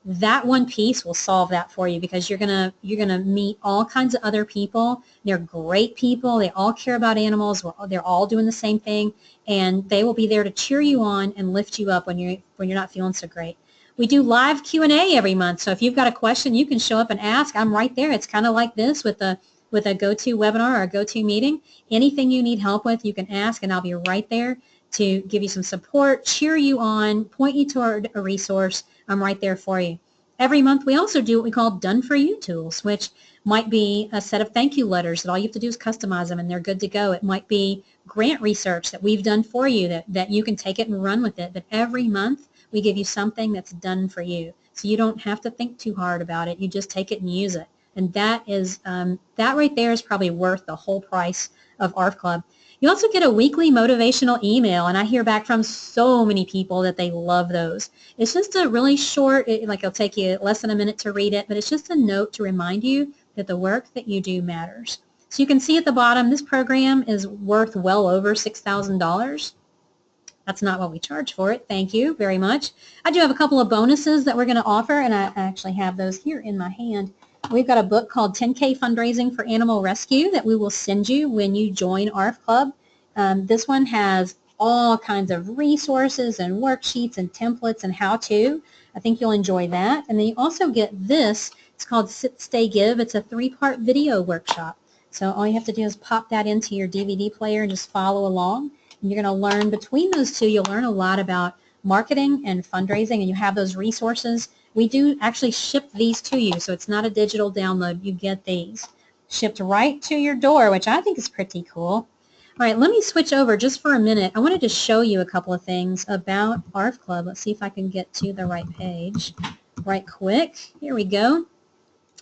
that one piece will solve that for you because you're gonna meet all kinds of other people. They're great people. They all care about animals. They're all doing the same thing, and they will be there to cheer you on and lift you up when you're not feeling so great. We do live Q&A every month, so if you've got a question, you can show up and ask. I'm right there. It's kind of like this with a go-to webinar or a go-to meeting. Anything you need help with, you can ask, and I'll be right there to give you some support, cheer you on, point you toward a resource. I'm right there for you. Every month, we also do what we call done-for-you tools, which might be a set of thank you letters that all you have to do is customize them, and they're good to go. It might be grant research that we've done for you that you can take it and run with it. But every month, we give you something that's done for you. So you don't have to think too hard about it. You just take it and use it. And that right there is probably worth the whole price of ARF Club. You also get a weekly motivational email, and I hear back from so many people that they love those. It's just a really short, it'll take you less than a minute to read it, but it's just a note to remind you that the work that you do matters. So you can see at the bottom, this program is worth well over $6,000. That's not what we charge for it. Thank you very much. I do have a couple of bonuses that we're going to offer, and I actually have those here in my hand. We've got a book called 10K Fundraising for Animal Rescue that we will send you when you join ARF Club. This one has all kinds of resources and worksheets and templates and how-to. I think you'll enjoy that. And then you also get this. It's called Sit, Stay, Give. It's a 3-part video workshop. So all you have to do is pop that into your DVD player and just follow along. And you're going to learn between those two, you'll learn a lot about marketing and fundraising, and you have those resources. We do actually ship these to you, so it's not a digital download. You get these shipped right to your door, which I think is pretty cool. All right, let me switch over just for a minute. I wanted to show you a couple of things about ARF Club. Let's see if I can get to the right page right quick. Here we go.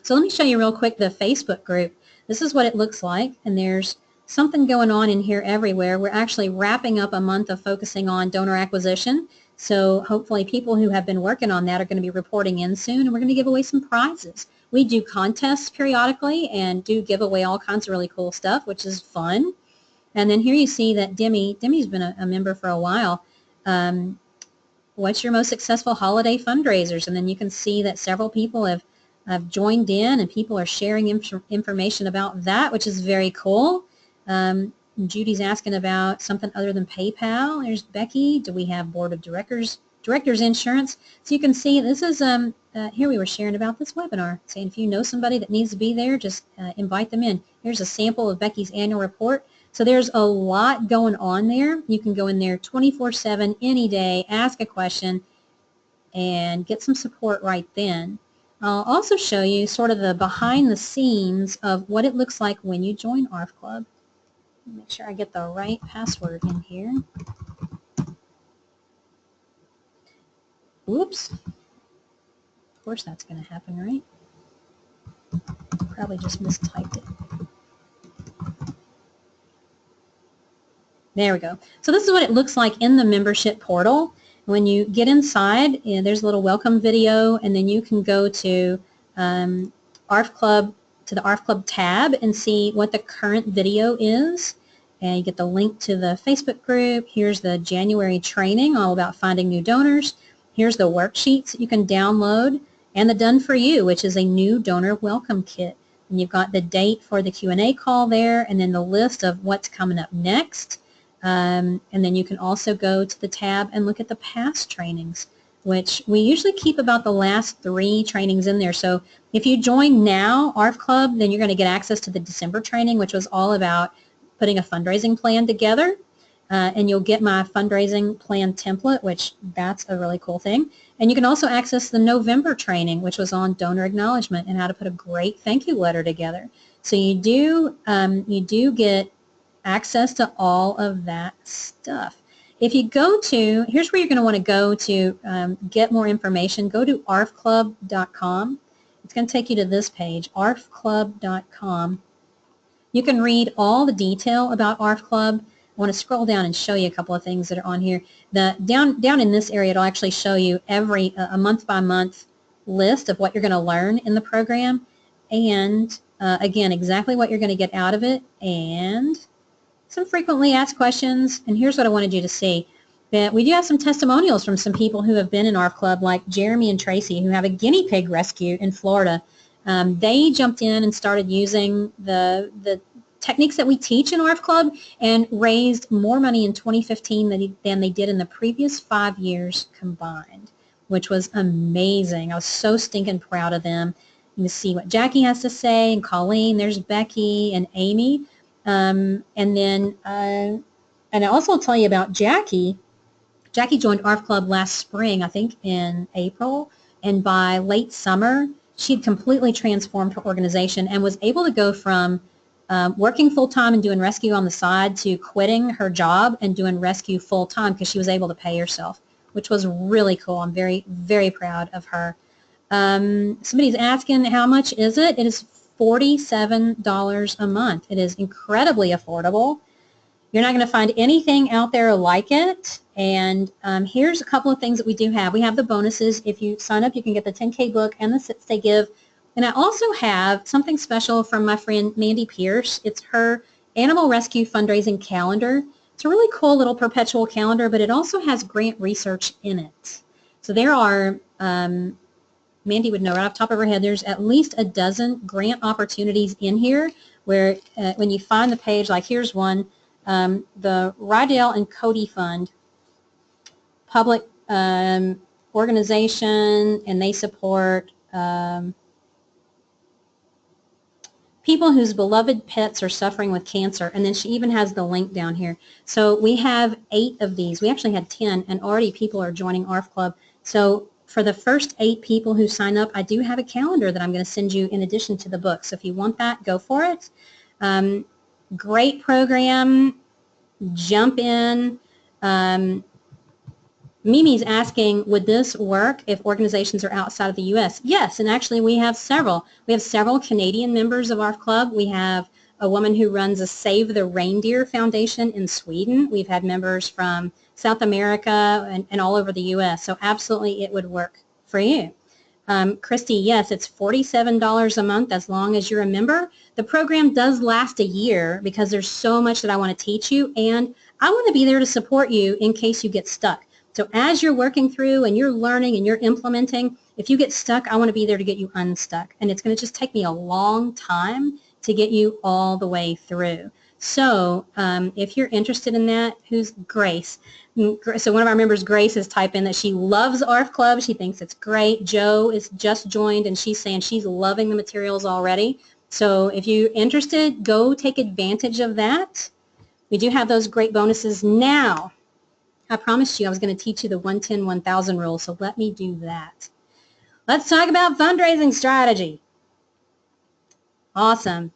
So let me show you real quick the Facebook group. This is what it looks like, and there's something going on in here everywhere. We're actually wrapping up a month of focusing on donor acquisition. So hopefully people who have been working on that are going to be reporting in soon, and we're going to give away some prizes. We do contests periodically and do give away all kinds of really cool stuff, which is fun. And then here you see that Demi's been a member for a while. What's your most successful holiday fundraisers? And then you can see that several people have joined in, and people are sharing information about that, which is very cool. Judy's asking about something other than PayPal. There's Becky. Do we have board of directors insurance? So you can see this is here we were sharing about this webinar, saying if you know somebody that needs to be there, just invite them in. Here's a sample of Becky's annual report. So there's a lot going on there. You can go in there 24/7 any day, ask a question, and get some support right then. I'll also show you sort of the behind the scenes of what it looks like when you join ARF Club. Make sure I get the right password in here. Whoops. Of course that's going to happen, right? Probably just mistyped it. There we go. So this is what it looks like in the membership portal. When you get inside, there's a little welcome video, and then you can go to ARF Club, to the ARF Club tab, and see what the current video is. And you get the link to the Facebook group. Here's the January training all about finding new donors. Here's the worksheets that you can download, and the Done For You, which is a new donor welcome kit. And you've got the date for the Q&A call there, and then the list of what's coming up next. And then you can also go to the tab and look at the past trainings, which we usually keep about the last 3 trainings in there. So if you join now, ARF Club, then you're going to get access to the December training, which was all about putting a fundraising plan together. And you'll get my fundraising plan template, which that's a really cool thing. And you can also access the November training, which was on donor acknowledgement and how to put a great thank you letter together. So you do get access to all of that stuff. If you go to, here's where you're going to want to go to get more information. Go to arfclub.com. It's going to take you to this page, arfclub.com. You can read all the detail about ARF Club. I want to scroll down and show you a couple of things that are on here. Down in this area, it'll actually show you a month-by-month list of what you're going to learn in the program, and again, exactly what you're going to get out of it, and some frequently asked questions. And here's what I wanted you to see. That we do have some testimonials from some people who have been in ARF Club, like Jeremy and Tracy, who have a guinea pig rescue in Florida. They jumped in and started using the techniques that we teach in ARF Club and raised more money in 2015 than they did in the previous 5 years combined, which was amazing. I was so stinking proud of them. You can see what Jackie has to say, and Colleen. There's Becky and Amy. And I also tell you about Jackie. Jackie joined ARF Club last spring, I think in April, and by late summer, she had completely transformed her organization and was able to go from working full-time and doing rescue on the side to quitting her job and doing rescue full-time because she was able to pay herself, which was really cool. I'm very, very proud of her. Somebody's asking, how much is it? It is $47 a month. It is incredibly affordable. You're not going to find anything out there like it. And here's a couple of things that we do have. We have the bonuses. If you sign up, you can get the 10K book and the Sits They Give. And I also have something special from my friend Mandy Pierce. It's her animal rescue fundraising calendar. It's a really cool little perpetual calendar, but it also has grant research in it. So there are, Mandy would know right off the top of her head, there's at least a dozen grant opportunities in here where when you find the page, like here's one, the Rydell and Cody Fund, public organization, and they support people whose beloved pets are suffering with cancer, and then she even has the link down here. So we have 8 of these. We actually had 10, and already people are joining ARF Club. So for the first 8 people who sign up, I do have a calendar that I'm going to send you in addition to the book. So if you want that, go for it. Great program. Jump in. Mimi's asking, would this work if organizations are outside of the U.S.? Yes, and actually we have several. We have several Canadian members of our club. We have a woman who runs a Save the Reindeer Foundation in Sweden. We've had members from South America and all over the U.S., so absolutely it would work for you. Christy, yes, it's $47 a month as long as you're a member. The program does last a year because there's so much that I want to teach you, and I want to be there to support you in case you get stuck. So as you're working through and you're learning and you're implementing, if you get stuck, I want to be there to get you unstuck. And it's going to just take me a long time to get you all the way through. So if you're interested in that, who's Grace? So one of our members, Grace, has typed in that she loves ARF Club. She thinks it's great. Joe is just joined, and she's saying she's loving the materials already. So if you're interested, go take advantage of that. We do have those great bonuses now. I promised you I was going to teach you the 110-1000 rule, so let me do that. Let's talk about fundraising strategy. Awesome.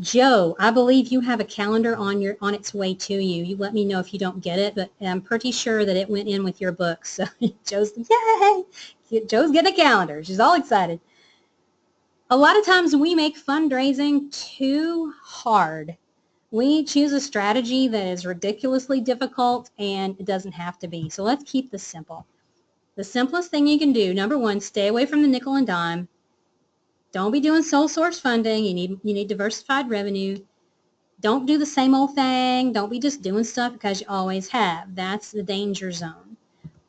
Joe, I believe you have a calendar on its way to you. You let me know if you don't get it, but I'm pretty sure that it went in with your book. So Joe's, yay! Joe's getting a calendar. She's all excited. A lot of times we make fundraising too hard. We choose a strategy that is ridiculously difficult, and it doesn't have to be. So let's keep this simple. The simplest thing you can do, number one, stay away from the nickel and dime. Don't be doing sole source funding. You need diversified revenue. Don't do the same old thing. Don't be just doing stuff because you always have. That's the danger zone.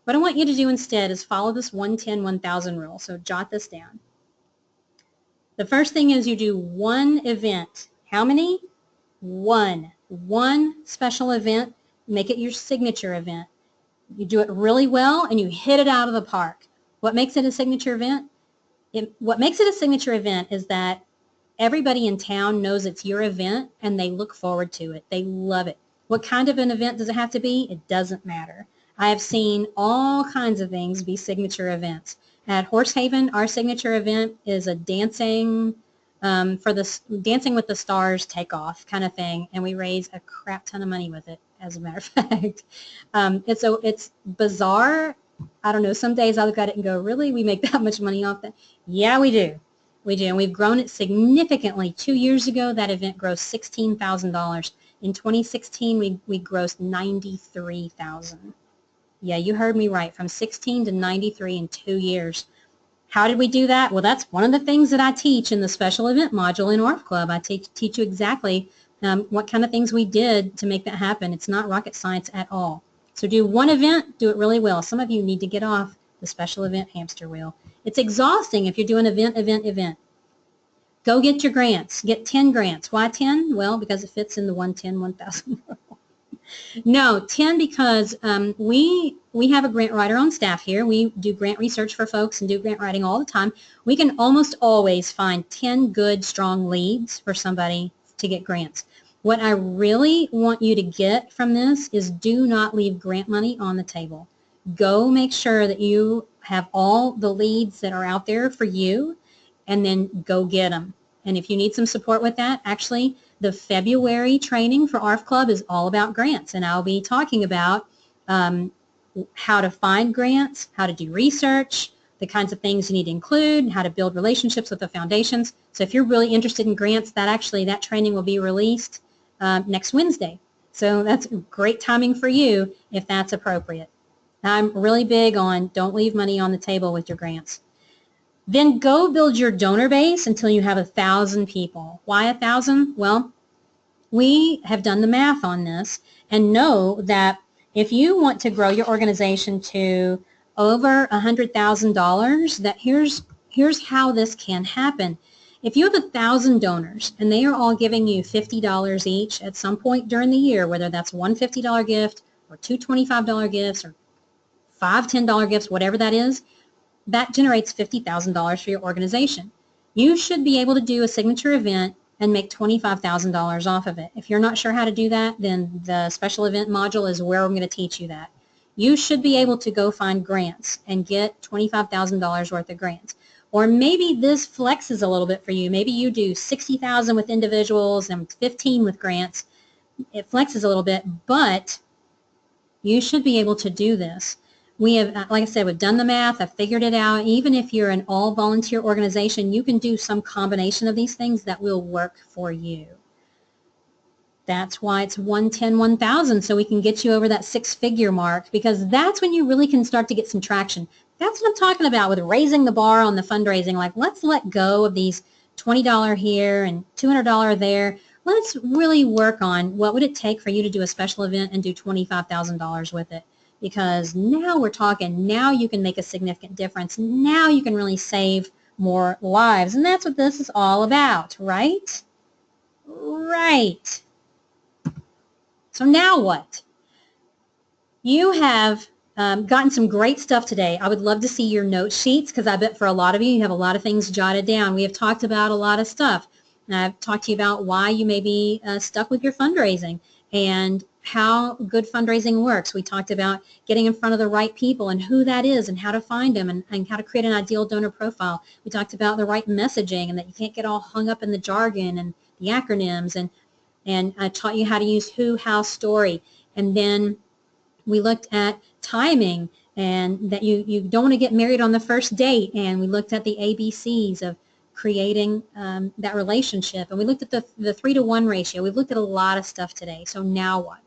What I want you to do instead is follow this 110-1000 rule. So jot this down. The first thing is you do one event. How many? One. One special event. Make it your signature event. You do it really well and you hit it out of the park. What makes it a signature event? What makes it a signature event is that everybody in town knows it's your event and they look forward to it. They love it. What kind of an event does it have to be? It doesn't matter. I have seen all kinds of things be signature events. At Horsehaven, our signature event is a dancing for the Dancing with the Stars takeoff kind of thing, and we raise a crap ton of money with it, as a matter of fact. It's bizarre. I don't know, some days I look at it and go, really, we make that much money off that? Yeah, we do. We do, and we've grown it significantly. 2 years ago, that event grossed $16,000. In 2016, we grossed $93,000. Yeah, you heard me right, from 16 to 93 in 2 years. How did we do that? Well, that's one of the things that I teach in the special event module in ORF Club. I teach you exactly what kind of things we did to make that happen. It's not rocket science at all. So do one event, do it really well. Some of you need to get off the special event hamster wheel. It's exhausting if you're doing event. Go get your grants. Get 10 grants. Why 10? Well, because it fits in the 110-1000 rule. No, 10 because we have a grant writer on staff here. We do grant research for folks and do grant writing all the time. We can almost always find 10 good, strong leads for somebody to get grants. What I really want you to get from this is do not leave grant money on the table. Go make sure that you have all the leads that are out there for you, and then go get them. And if you need some support with that, actually, the February training for ARF Club is all about grants, and I'll be talking about how to find grants, how to do research, the kinds of things you need to include, how to build relationships with the foundations. So if you're really interested in grants, that training will be released next Wednesday. So that's great timing for you if that's appropriate. I'm really big on don't leave money on the table with your grants. Then go build your donor base until you have 1,000 people. Why 1,000? Well, we have done the math on this and know that if you want to grow your organization to over $100,000, that here's how this can happen. If you have 1,000 donors and they are all giving you $50 each at some point during the year, whether that's one $50 gift or two $25 gifts or five $10 gifts, whatever that is, that generates $50,000 for your organization. You should be able to do a signature event and make $25,000 off of it. If you're not sure how to do that, then the special event module is where I'm going to teach you that. You should be able to go find grants and get $25,000 worth of grants. Or maybe this flexes a little bit for you. Maybe you do $60,000 with individuals and 15 with grants. It flexes a little bit, but you should be able to do this. We have, like I said, we've done the math. I've figured it out. Even if you're an all-volunteer organization, you can do some combination of these things that will work for you. That's why it's 110-1000, so we can get you over that six-figure mark, because that's when you really can start to get some traction. That's what I'm talking about with raising the bar on the fundraising. Like, let's let go of these $20 here and $200 there. Let's really work on what would it take for you to do a special event and do $25,000 with it. Because now we're talking, now you can make a significant difference. Now you can really save more lives. And that's what this is all about, right? Right. So now what? You have gotten some great stuff today. I would love to see your note sheets, because I bet for a lot of you, you have a lot of things jotted down. We have talked about a lot of stuff. I've talked to you about why you may be stuck with your fundraising and how good fundraising works. We talked about getting in front of the right people and who that is and how to find them and how to create an ideal donor profile. We talked about the right messaging and that you can't get all hung up in the jargon and the acronyms, and I taught you how to use who, how, story. And then we looked at timing and that you don't want to get married on the first date, and we looked at the ABCs of creating that relationship. And we looked at the 3-to-1 ratio. We've looked at a lot of stuff today. So now what?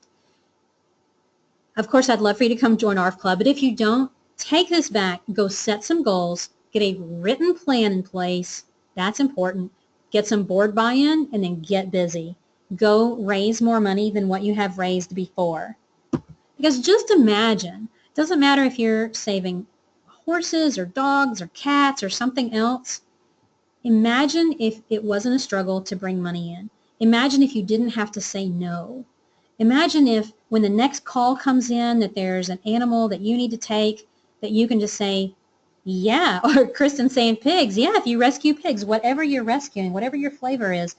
Of course, I'd love for you to come join ARF Club, but if you don't, take this back, go set some goals, get a written plan in place. That's important. Get some board buy-in, and then get busy. Go raise more money than what you have raised before. Because just imagine, it doesn't matter if you're saving horses or dogs or cats or something else. Imagine if it wasn't a struggle to bring money in. Imagine if you didn't have to say no. Imagine if when the next call comes in that there's an animal that you need to take, that you can just say, yeah, or Kristen saying pigs, yeah, if you rescue pigs, whatever you're rescuing, whatever your flavor is,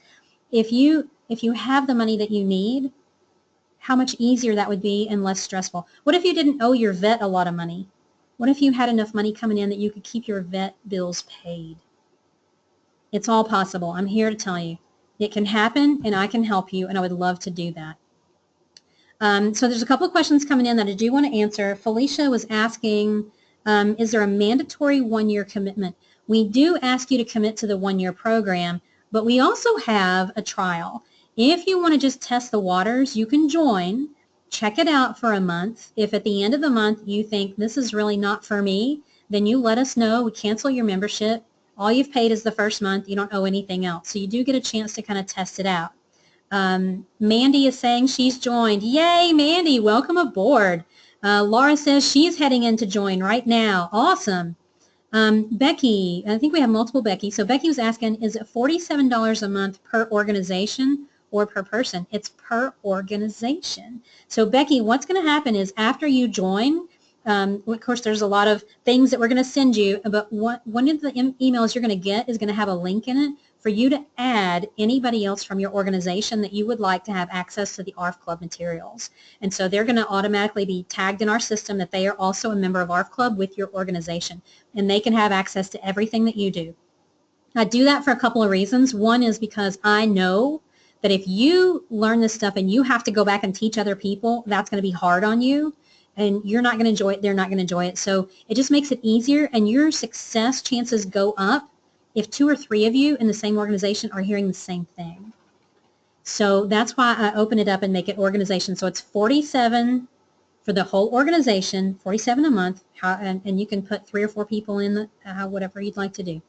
if you have the money that you need, how much easier that would be and less stressful. What if you didn't owe your vet a lot of money? What if you had enough money coming in that you could keep your vet bills paid? It's all possible. I'm here to tell you. It can happen, and I can help you, and I would love to do that. So there's a couple of questions coming in that I do want to answer. Felicia was asking, is there a mandatory one-year commitment? We do ask you to commit to the one-year program, but we also have a trial. If you want to just test the waters, you can join, check it out for a month. If at the end of the month you think this is really not for me, then you let us know. We cancel your membership. All you've paid is the first month. You don't owe anything else. So you do get a chance to kind of test it out. Mandy is saying she's joined. Yay, Mandy, welcome aboard. Laura says she's heading in to join right now. Awesome. Becky, I think we have multiple Becky. So Becky was asking, is it $47 a month per organization or per person? It's per organization. So Becky, what's going to happen is after you join, of course, there's a lot of things that we're going to send you, but one of the emails you're going to get is going to have a link in it for you to add anybody else from your organization that you would like to have access to the ARF Club materials. And so they're going to automatically be tagged in our system that they are also a member of ARF Club with your organization, and they can have access to everything that you do. I do that for a couple of reasons. One is because I know that if you learn this stuff and you have to go back and teach other people, that's going to be hard on you. And you're not going to enjoy it, they're not going to enjoy it. So it just makes it easier, and your success chances go up if 2 or 3 of you in the same organization are hearing the same thing. So that's why I open it up and make it organization. So it's $47 for the whole organization, $47 a month, and you can put 3 or 4 people in, whatever you'd like to do.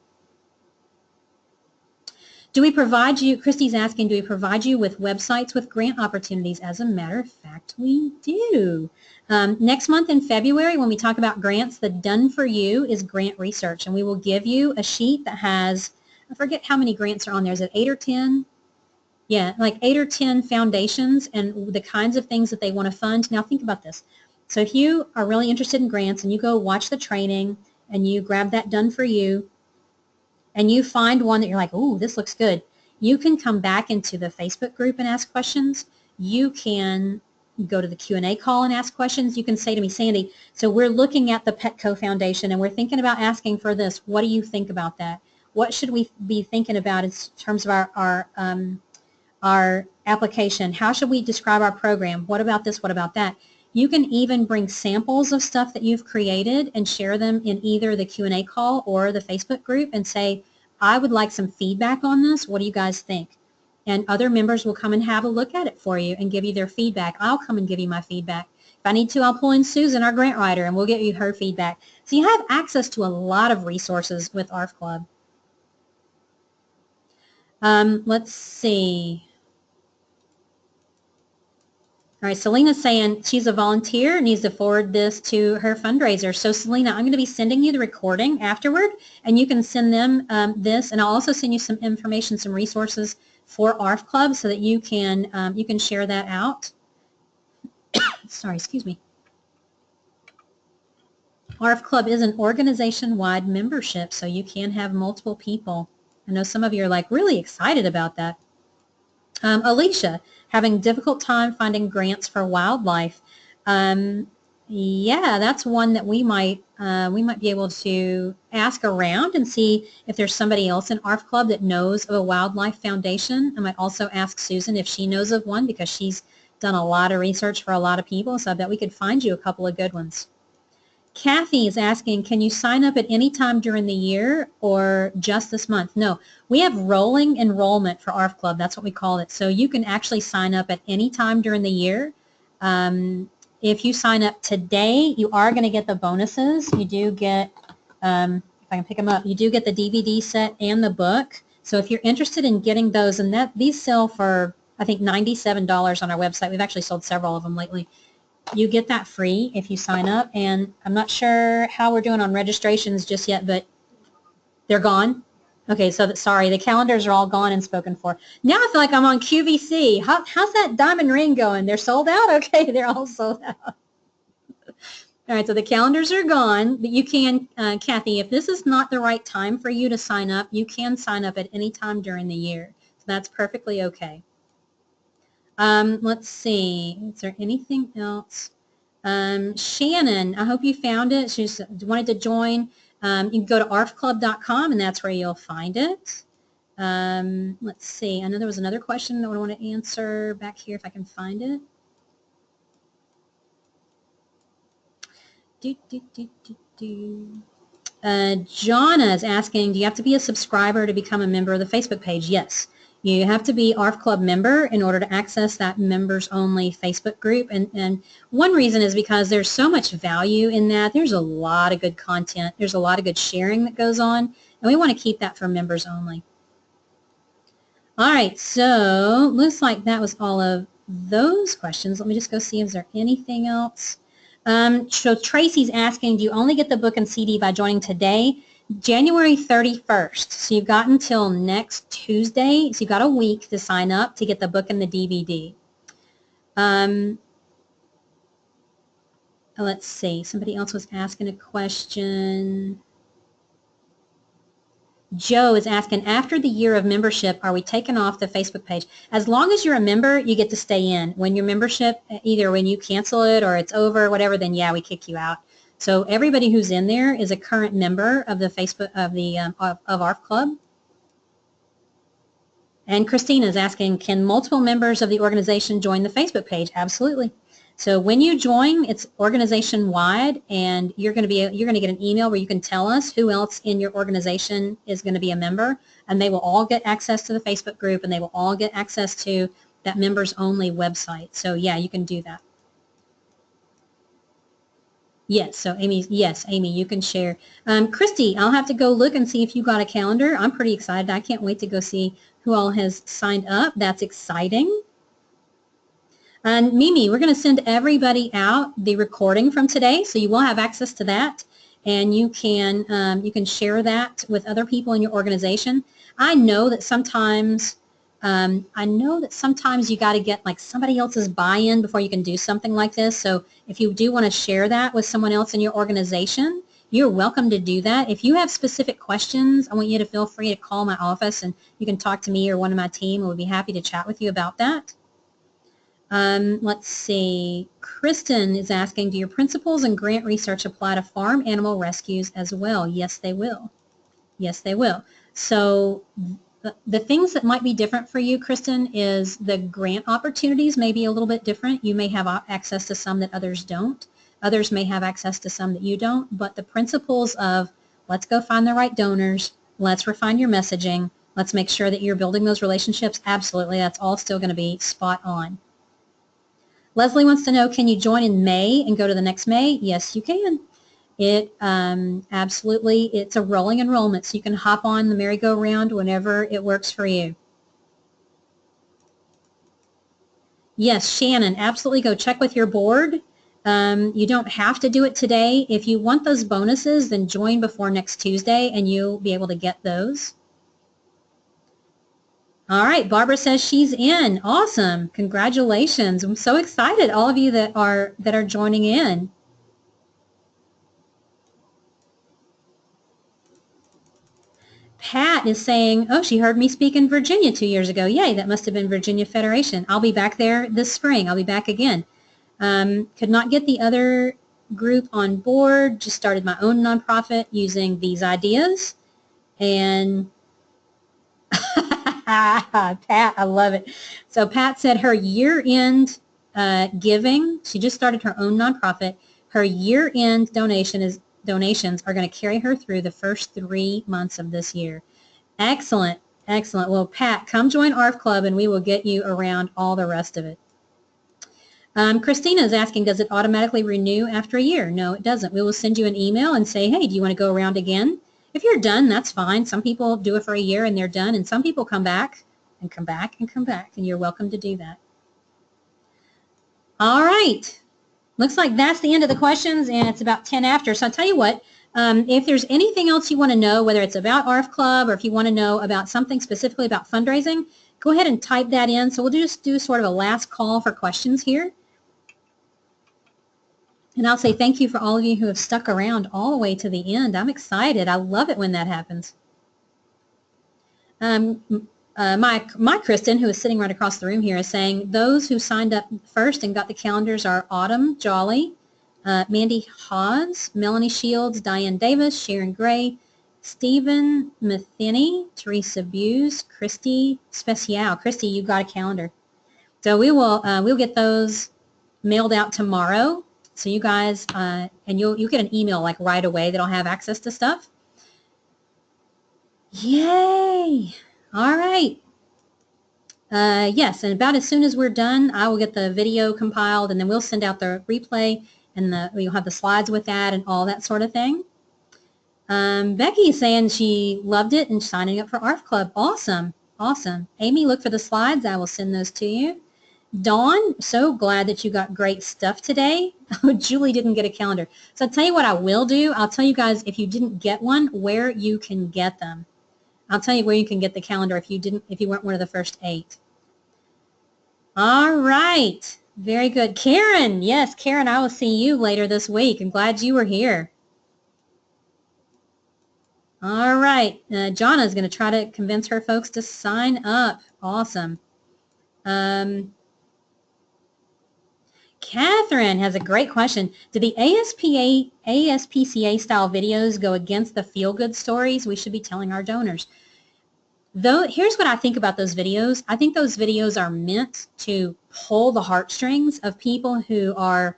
Do we provide you, Christy's asking, do we provide you with websites with grant opportunities? As a matter of fact, we do. Next month in February, when we talk about grants, the done for you is grant research, and we will give you a sheet that has, I forget how many grants are on there. Is it 8 or 10? Yeah, like 8 or 10 foundations and the kinds of things that they want to fund. Now think about this. So if you are really interested in grants and you go watch the training and you grab that done for you, and you find one that you're like, oh, this looks good, you can come back into the Facebook group and ask questions. You can go to the Q&A call and ask questions. You can say to me, Sandy, so we're looking at the Petco Foundation and we're thinking about asking for this. What do you think about that? What should we be thinking about in terms of our application? How should we describe our program? What about this? What about that? You can even bring samples of stuff that you've created and share them in either the Q&A call or the Facebook group and say, I would like some feedback on this. What do you guys think? And other members will come and have a look at it for you and give you their feedback. I'll come and give you my feedback. If I need to, I'll pull in Susan, our grant writer, and we'll get you her feedback. So you have access to a lot of resources with ARF Club. Let's see. All right, Selena's saying she's a volunteer, needs to forward this to her fundraiser. So Selena, I'm going to be sending you the recording afterward, and you can send them this, and I'll also send you some information, some resources for ARF Club so that you can share that out. Sorry, excuse me. ARF Club is an organization-wide membership, so you can have multiple people. I know some of you are like really excited about that. Alicia, having difficult time finding grants for wildlife. Yeah, that's one that we might be able to ask around and see if there's somebody else in ARF Club that knows of a wildlife foundation. I might also ask Susan if she knows of one because she's done a lot of research for a lot of people, so I bet we could find you a couple of good ones. Kathy is asking, can you sign up at any time during the year or just this month? No, we have rolling enrollment for ARF Club. That's what we call it. So you can actually sign up at any time during the year. If you sign up today, you are going to get the bonuses. You do get, if I can pick them up, you do get the DVD set and the book. So if you're interested in getting those, and these sell for, I think, $97 on our website. We've actually sold several of them lately. You get that free if you sign up, and I'm not sure how we're doing on registrations just yet, but they're gone. Okay, so sorry, the calendars are all gone and spoken for. Now I feel like I'm on QVC. How's that diamond ring going? They're sold out? Okay, they're all sold out. All right, so the calendars are gone, but you can, Kathy, if this is not the right time for you to sign up, you can sign up at any time during the year. So that's perfectly okay. Let's see. Is there anything else? Shannon, I hope you found it. She just wanted to join. You can go to arfclub.com, and that's where you'll find it. Let's see. I know there was another question that I want to answer back here if I can find it. Jonna is asking, do you have to be a subscriber to become a member of the Facebook page? Yes. You have to be ARF Club member in order to access that members-only Facebook group. And one reason is because there's so much value in that. There's a lot of good content. There's a lot of good sharing that goes on. And we want to keep that for members only. All right, so looks like that was all of those questions. Let me just go see if there's anything else. So Tracy's asking, do you only get the book and CD by joining today? January 31st. So you've got until next Tuesday. So you've got a week to sign up to get the book and the DVD. Let's see. Somebody else was asking a question. Joe is asking, after the year of membership, are we taken off the Facebook page? As long as you're a member, you get to stay in. When your membership, either when you cancel it or it's over, whatever, then yeah, we kick you out. So everybody who's in there is a current member of the Facebook of ARF Club. And Christina is asking, can multiple members of the organization join the Facebook page? Absolutely. So when you join, it's organization-wide, and you're going to get an email where you can tell us who else in your organization is going to be a member, and they will all get access to the Facebook group, and they will all get access to that members-only website. So yeah, you can do that. Yes, so Amy, yes, Amy, you can share. Christy, I'll have to go look and see if you got a calendar. I'm pretty excited. I can't wait to go see who all has signed up. That's exciting. And Mimi, we're going to send everybody out the recording from today, so you will have access to that, and you can share that with other people in your organization. I know that sometimes you got to get like somebody else's buy-in before you can do something like this. So if you do want to share that with someone else in your organization, you're welcome to do that. If you have specific questions, I want you to feel free to call my office, and you can talk to me or one of my team, and we'll be happy to chat with you about that. Let's see. Kristen is asking, do your principles and grant research apply to farm animal rescues as well? Yes, they will. Yes, they will. So the things that might be different for you, Kristen, is the grant opportunities may be a little bit different. You may have access to some that others don't. Others may have access to some that you don't. But the principles of let's go find the right donors, let's refine your messaging, let's make sure that you're building those relationships, absolutely, that's all still going to be spot on. Leslie wants to know, can you join in May and go to the next May? Yes, you can. It absolutely, it's a rolling enrollment, so you can hop on the merry-go-round whenever it works for you. Yes, Shannon, absolutely go check with your board. You don't have to do it today. If you want those bonuses, then join before next Tuesday and you'll be able to get those. All right, Barbara says she's in. Awesome. Congratulations. I'm so excited, all of you that are joining in. Pat is saying, oh, she heard me speak in Virginia 2 years ago. Yay, that must have been Virginia Federation. I'll be back there this spring. I'll be back again. Could not get the other group on board. Just started my own nonprofit using these ideas. And Pat, I love it. So Pat said her year-end giving, she just started her own nonprofit. Her year-end donations are going to carry her through the first 3 months of this year. Excellent, excellent. Well, Pat, come join ARF Club and we will get you around all the rest of it. Christina is asking, does it automatically renew after a year? No, it doesn't. We will send you an email and say, hey, do you want to go around again? If you're done, that's fine. Some people do it for a year and they're done, and some people come back and come back and come back, and you're welcome to do that. All right. Looks like that's the end of the questions, and it's about 10 after. So I'll tell you what, if there's anything else you want to know, whether it's about ARF Club or if you want to know about something specifically about fundraising, go ahead and type that in. So we'll just do sort of a last call for questions here. And I'll say thank you for all of you who have stuck around all the way to the end. I'm excited. I love it when that happens. My Kristen, who is sitting right across the room here, is saying those who signed up first and got the calendars are Autumn Jolly, Mandy Hawes, Melanie Shields, Diane Davis, Sharon Gray, Stephen Matheny, Teresa Buse, Christy Special. Christy, you got a calendar. So we'll get those mailed out tomorrow. So you guys, and you'll get an email like right away that'll have access to stuff. Yay! All right. Yes, and about as soon as we're done, I will get the video compiled, and then we'll send out the replay, and we'll have the slides with that and all that sort of thing. Becky is saying she loved it and signing up for ARF Club. Awesome. Awesome. Amy, look for the slides. I will send those to you. Dawn, so glad that you got great stuff today. Julie didn't get a calendar. So I'll tell you what I will do. I'll tell you guys, if you didn't get one, where you can get them. I'll tell you where you can get the calendar if you weren't one of the first 8. All right. Very good. Karen, yes, Karen, I will see you later this week. I'm glad you were here. All right. Jonna is going to try to convince her folks to sign up. Awesome. Catherine has a great question. Do the ASPCA style videos go against the feel-good stories we should be telling our donors? Though, here's what I think about those videos. I think those videos are meant to pull the heartstrings of people who are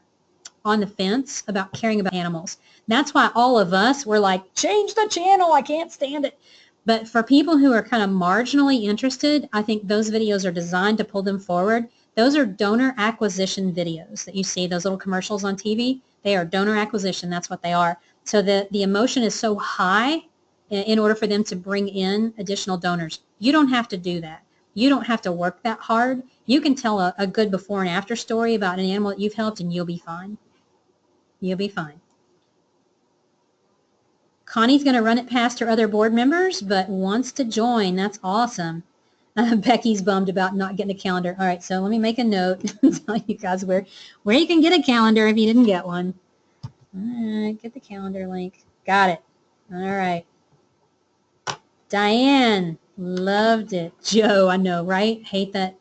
on the fence about caring about animals. That's why all of us were like, change the channel, I can't stand it. But for people who are kind of marginally interested, I think those videos are designed to pull them forward. Those are donor acquisition videos that you see, those little commercials on TV. They are donor acquisition. That's what they are. So the emotion is so high in order for them to bring in additional donors. You don't have to do that. You don't have to work that hard. You can tell a good before and after story about an animal that you've helped, and you'll be fine. You'll be fine. Connie's going to run it past her other board members, but wants to join. That's awesome. Becky's bummed about not getting a calendar. All right, so let me make a note and tell you guys where you can get a calendar if you didn't get one. All right, get the calendar link. Got it. All right. Diane, loved it. Joe, I know, right? Hate that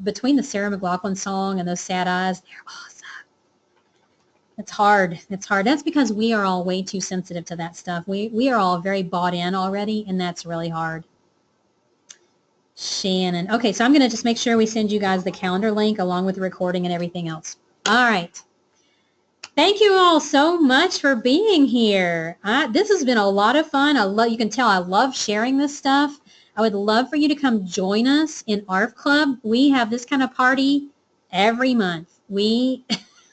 between the Sarah McLachlan song and those sad eyes, they're awesome. It's hard. It's hard. That's because we are all way too sensitive to that stuff. We are all very bought in already, and that's really hard. Shannon. Okay, so I'm going to just make sure we send you guys the calendar link along with the recording and everything else. All right. Thank you all so much for being here. This has been a lot of fun. You can tell I love sharing this stuff. I would love for you to come join us in ARF Club. We have this kind of party every month. We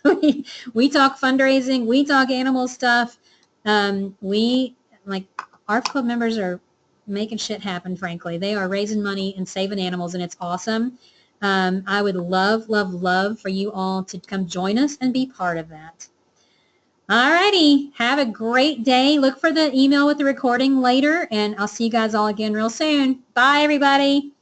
talk fundraising. We talk animal stuff. ARF Club members are making shit happen, frankly. They are raising money and saving animals, and it's awesome. I would love, love, love for you all to come join us and be part of that. Alrighty, have a great day. Look for the email with the recording later, and I'll see you guys all again real soon. Bye, everybody.